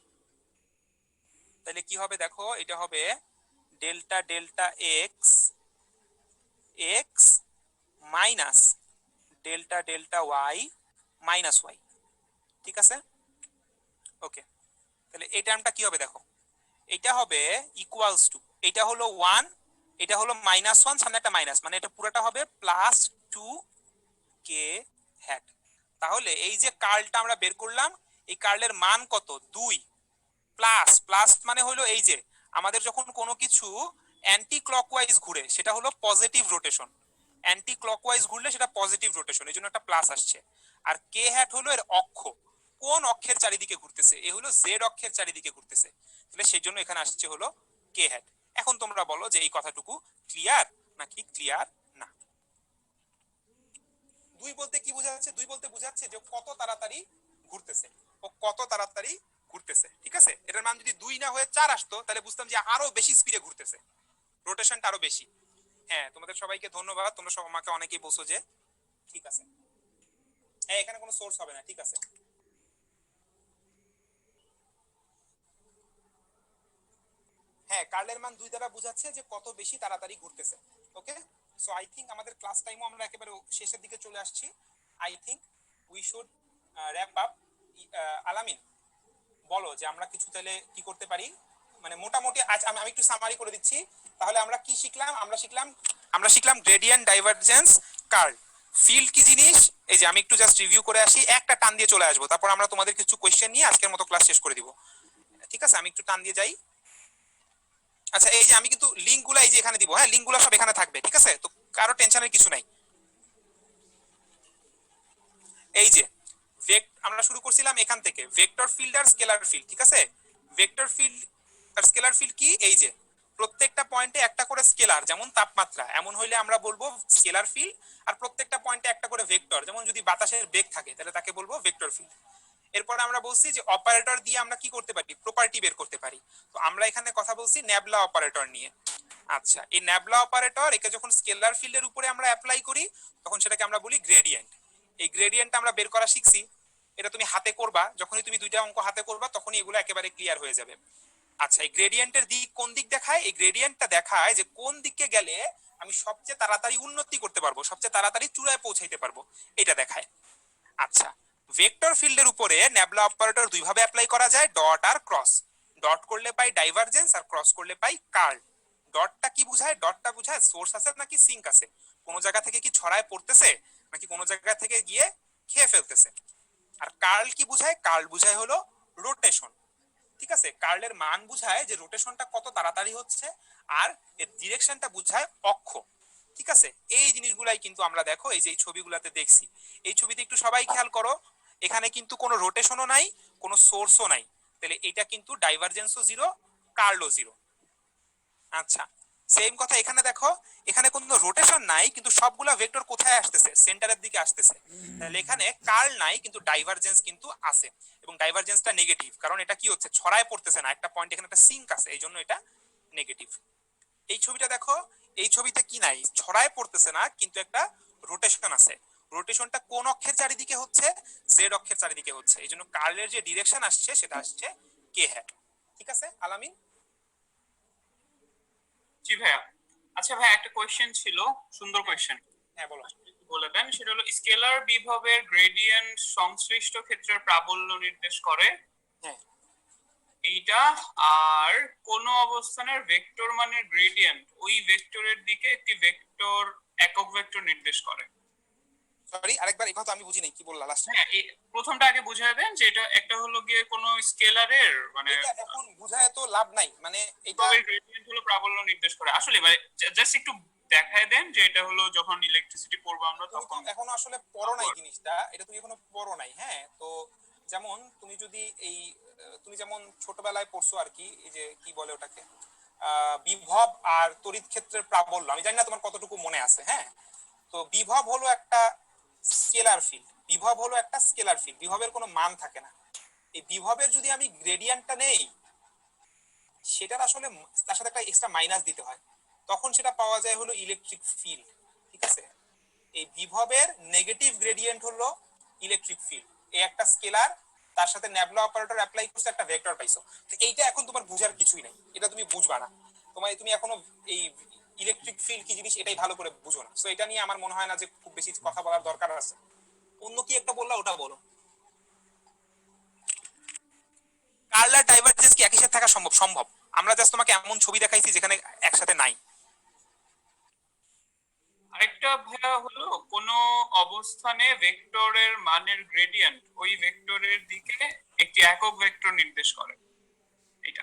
তাহলে কি হবে দেখো? এটা হবে delta delta x x minus delta delta Y minus y. ঠিক আছে, ওকে। তাহলে এই টার্মটা কি হবে দেখো? এটা হবে ইকুয়ালস টু, এটা হলো ওয়ান, এটা হলো মাইনাস ওয়ান, সামনে একটা মাইনাস, মানে এটা পুরোটা হবে প্লাস টু কে হ্যাট। তাহলে এই যে কার্লটা আমরা বের করলাম, এই কার্লের মান কত? 2। প্লাস প্লাস মানে হলো এই যে আমাদের যখন কোনো কিছু অ্যান্টি ক্লকওয়াইজ ঘুরে সেটা হলো পজিটিভ রোটেশন, অ্যান্টি ক্লকওয়াইজ ঘুরলে সেটা পজিটিভ রোটেশন, এই জন্য একটা প্লাস আসছে। আর কে হ্যাট হলো এর অক্ষ, কোন অক্ষের চারিদিকে ঘুরতেছে? এ হলো জেড অক্ষের চারিদিকে ঘুরতেছে, তাহলে সেই জন্য এখানে আসছে হলো কে হ্যাট। এখন তোমরা বলো যে এই কথাটুকু ক্লিয়ার নাকি ক্লিয়ার না? দুই বলতে কি বোঝাচ্ছে? দুই বলতে বোঝাচ্ছে যে কত তাড়াতাড়ি ঘুরতেছে, ও কত তাড়াতাড়ি ঘুরতেছে। ঠিক আছে, এটার মান যদি 2 না হয়ে 4 আসতো তাহলে বুঝতাম যে আরো বেশি স্পিডে ঘুরতেছে, রোটেশনটা আরো বেশি। হ্যাঁ, তোমাদের সবাইকে ধন্যবাদ, তোমরা সব আমাকে অনেকেই বলছো যে ঠিক আছে। হ্যাঁ, এখানে কোনো সোর্স হবে না। ঠিক আছে, হ্যাঁ, কার্লের মান 2 দ্বারা বোঝাচ্ছে যে কত বেশি তাড়াতাড়ি ঘুরতেছে। ওকে, সো আই থিংক আমাদের ক্লাস টাইমও আমরা একেবারে শেষের দিকে চলে আসছি। I think we should wrap up. আলামিন, বলো যে আমরা কিছু তাহলে কি করতে পারি, মানে মোটামুটি আজ আমি একটু সামারি করে দিচ্ছি। তাহলে আমরা কি শিখলাম? আমরা শিখলাম গ্রেডিয়েন্ট, ডাইভারজেন্স, কার্ল। ফিল্ড কি জিনিস, এই যে আমি একটু জাস্ট রিভিউ করে আসি, একটা টান দিয়ে চলে আসবো, তারপর আমরা তোমাদের কিছু কোশ্চেন নিয়ে আজকের মতো ক্লাস শেষ করে দিব। ঠিক আছে, আমি একটু টান দিয়ে যাই। আচ্ছা, এই যে আমি কিন্তু লিঙ্কগুলো এই যে এখানে দিব, হ্যাঁ লিঙ্কগুলো সব এখানে থাকবে। ঠিক আছে, তো কারো টেনশনের কিছু নাই। এই যে আমরা শুরু করছিলাম এখান থেকে, ভেক্টর ফিল্ড আর স্কেলার ফিল্ড। ঠিক আছে, ভেক্টর ফিল্ড আর স্কেলার ফিল্ড কি? এই যে প্রত্যেকটা পয়েন্টে একটা করে স্কেলার, যেমন তাপমাত্রা, এমন হইলে আমরা বলবো স্কেলার ফিল্ড। আর প্রত্যেকটা পয়েন্টে একটা করে ভেক্টর, যেমন যদি বাতাসের বেগ থাকে তাহলে তাকে বলবো ভেক্টর ফিল্ড। এরপর আমরা বলছি যে অপারেটর দিয়ে আমরা কি করতে পারি? প্রপার্টি বের করতে পারি। তো আমরা এখানে কথা বলছি ন্যাবলা অপারেটর নিয়ে। আচ্ছা, এই ন্যাবলা অপারেটর একে যখন স্কেলার ফিল্ডের উপরে আমরা অ্যাপ্লাই করি তখন সেটাকে আমরা বলি গ্রেডিয়েন্ট। এই গ্রেডিয়েন্টটা আমরা বের করা শিখছি, এটা তুমি হাতে করবা, যখনই তুমি দুইটা অঙ্ক হাতে করবা তখনই এগুলো একেবারে ক্লিয়ার হয়ে যাবে। আচ্ছা, এই গ্রেডিয়েন্টের দিক কোন দিক দেখায়? এই গ্রেডিয়েন্টটা দেখায় যে কোন দিকে গেলে আমি সবচেয়ে তাড়াতাড়ি উন্নতি করতে পারবো, সবচেয়ে তাড়াতাড়ি চূড়ায় পৌঁছাইতে পারবো, এটা দেখায়। আচ্ছা, ভেক্টর ফিল্ডের উপরে ন্যাবলা অপারেটর দুই ভাবে অ্যাপ্লাই করা যায়, ডট আর ক্রস। ডট করলে পাই ডাইভারজেন্স, আর ক্রস করলে পাই কার্ল। ডটটা কি বোঝায়? ডটটা বোঝায় সোর্স আছে নাকি সিঙ্ক আছে, কোন জায়গা থেকে কি ছড়ায় পড়তেছে নাকি কোন জায়গা থেকে গিয়ে খেয়ে ফেলতেছে। আর কার্ল কি বোঝায়? কার্ল বোঝায় হলো রোটেশন। ঠিক আছে, কার্লের মান বোঝায় যে রোটেশনটা কত তাড়াতাড়ি হচ্ছে, আর এর ডিরেকশনটা বোঝায় অক্ষ। ঠিক আছে, এই জিনিসগুলাই কিন্তু আমরা দেখো এই যে এই ছবিগুলোতে দেখছি। এই ছবিতে একটু সবাই খেয়াল করো, এখানে কিন্তু কোনো রোটেশনও নাই, কোনো সোর্সও নাই, তাহলে এটা কিন্তু ডাইভারজেন্সও জিরো, কার্লও জিরো। আচ্ছা, সেম কথা এখানে দেখো, এখানে কোনো রোটেশন নাই, কিন্তু সবগুলা ভেক্টর কোথায় আসতেছে? সেন্টারের দিকে আসতেছে। তাহলে এখানে কার্ল নাই, কিন্তু ডাইভারজেন্স কিন্তু আছে, এবং ডাইভারজেন্সটা নেগেটিভ, কারণ এটা কি হচ্ছে, ছড়ায় পড়তেছে না, একটা পয়েন্ট এখানে একটা সিঙ্ক আছে, এই জন্য এটা নেগেটিভ। এই ছবিটা দেখো, এই ছবিতে কি নাই, ছড়ায় পড়তেছে না, কিন্তু একটা রোটেশন আছে। রোটেশনটা কোন অক্ষের চারিদিকে হচ্ছে? জেড অক্ষের চারিদিকে হচ্ছে, এই জন্য কার্লের যে ডিরেকশন আসছে সেটা আসছে কে হ্যাট। ঠিক আছে আলামিন? জি ভাইয়া। আচ্ছা ভাইয়া, একটা কোয়েশ্চেন ছিল, সুন্দর কোয়েশ্চেন হ্যাঁ বলো। বলে দেন। সেটা হলো স্কেলার বিভবের গ্রেডিয়েন্ট সংশ্লিষ্ট ক্ষেত্রের প্রাবল্য নির্দেশ করে, হ্যাঁ, এইটা। আর কোন অবস্থানের ভেক্টর মানের গ্রেডিয়েন্ট ওই ভেক্টরের দিকে একটি ভেক্টর একক ভেক্টর নির্দেশ করে। সরি আরেকবার, এই কথা আমি বুঝি নাই, কি বললা লাস্ট? হ্যাঁ, প্রথমটা আগে বুঝিয়ে দেন যে এটা একটা হলো গিয়ে কোন স্কেলারের মানে এটা এখন বুঝায় তো লাভ নাই, মানে এটা বিভবের গ্রেডিয়েন্ট হলো প্রাবল্য নির্দেশ করে। আসলে মানে জাস্ট একটু দেখায় দেন যে এটা হলো যখন ইলেকট্রিসিটি পড়বো আমরা তুমি তো তখন। এখনো আসলে পড়ো নাই জিনিসটা, এটা তুমি এখনো পড়ো নাই। হ্যাঁ, তো যেমন তুমি যদি এই তুমি যেমন ছোটবেলায় পড়ছো আর কি, এই যে কি বলে ওটাকে, বিভব আর তড়িৎ ক্ষেত্রের প্রাবল্য, আমি জানি না তোমার কতটুকু মনে আছে। হ্যাঁ, তো বিভব হলো একটা স্কেলার ফিল্ড, বিভব হলো একটা স্কেলার ফিল্ড, বিভবের কোনো মান থাকে না। এই বিভবের যদি আমি গ্রেডিয়েন্টটা নেই, সেটার আসলে তার সাথে একটা এক্সট্রা মাইনাস দিতে হয়, তখন সেটা পাওয়া যায় হলো ইলেকট্রিক ফিল্ড। ঠিক আছে, এই বিভবের নেগেটিভ গ্রেডিয়েন্ট হলো ইলেকট্রিক ফিল্ড। এই একটা স্কেলার, তার সাথে ন্যাবলা অপারেটর অ্যাপ্লাই করছে, একটা ভেক্টর পাইছো। তো এইটা এখন তোমার বুঝার কিছুই নাই, এটা তুমি বুঝবা না, তুমি এখনো এই ইলেকট্রিক ফিল্ড কি জিনিস এটাই ভালো করে বুঝো না। সো এটা নিয়ে আমার মনে হয় না যে খুব বেশি কথা বলার দরকার আছে। অন্য কি একটা বললা, ওটা বলো। কার্লার ডাইভারজেন্স কি একই সাথে থাকা সম্ভব? সম্ভব। আমরা জাস্ট তোমাকে এমন ছবি দেখাইছি যেখানে একসাথে নাই। আরেকটা ভাইয়া হলো কোন অবস্থানে ভেক্টরের মানের গ্রেডিয়েন্ট ওই ভেক্টরের দিকে একটি একক ভেক্টর নির্দেশ করে, এটা।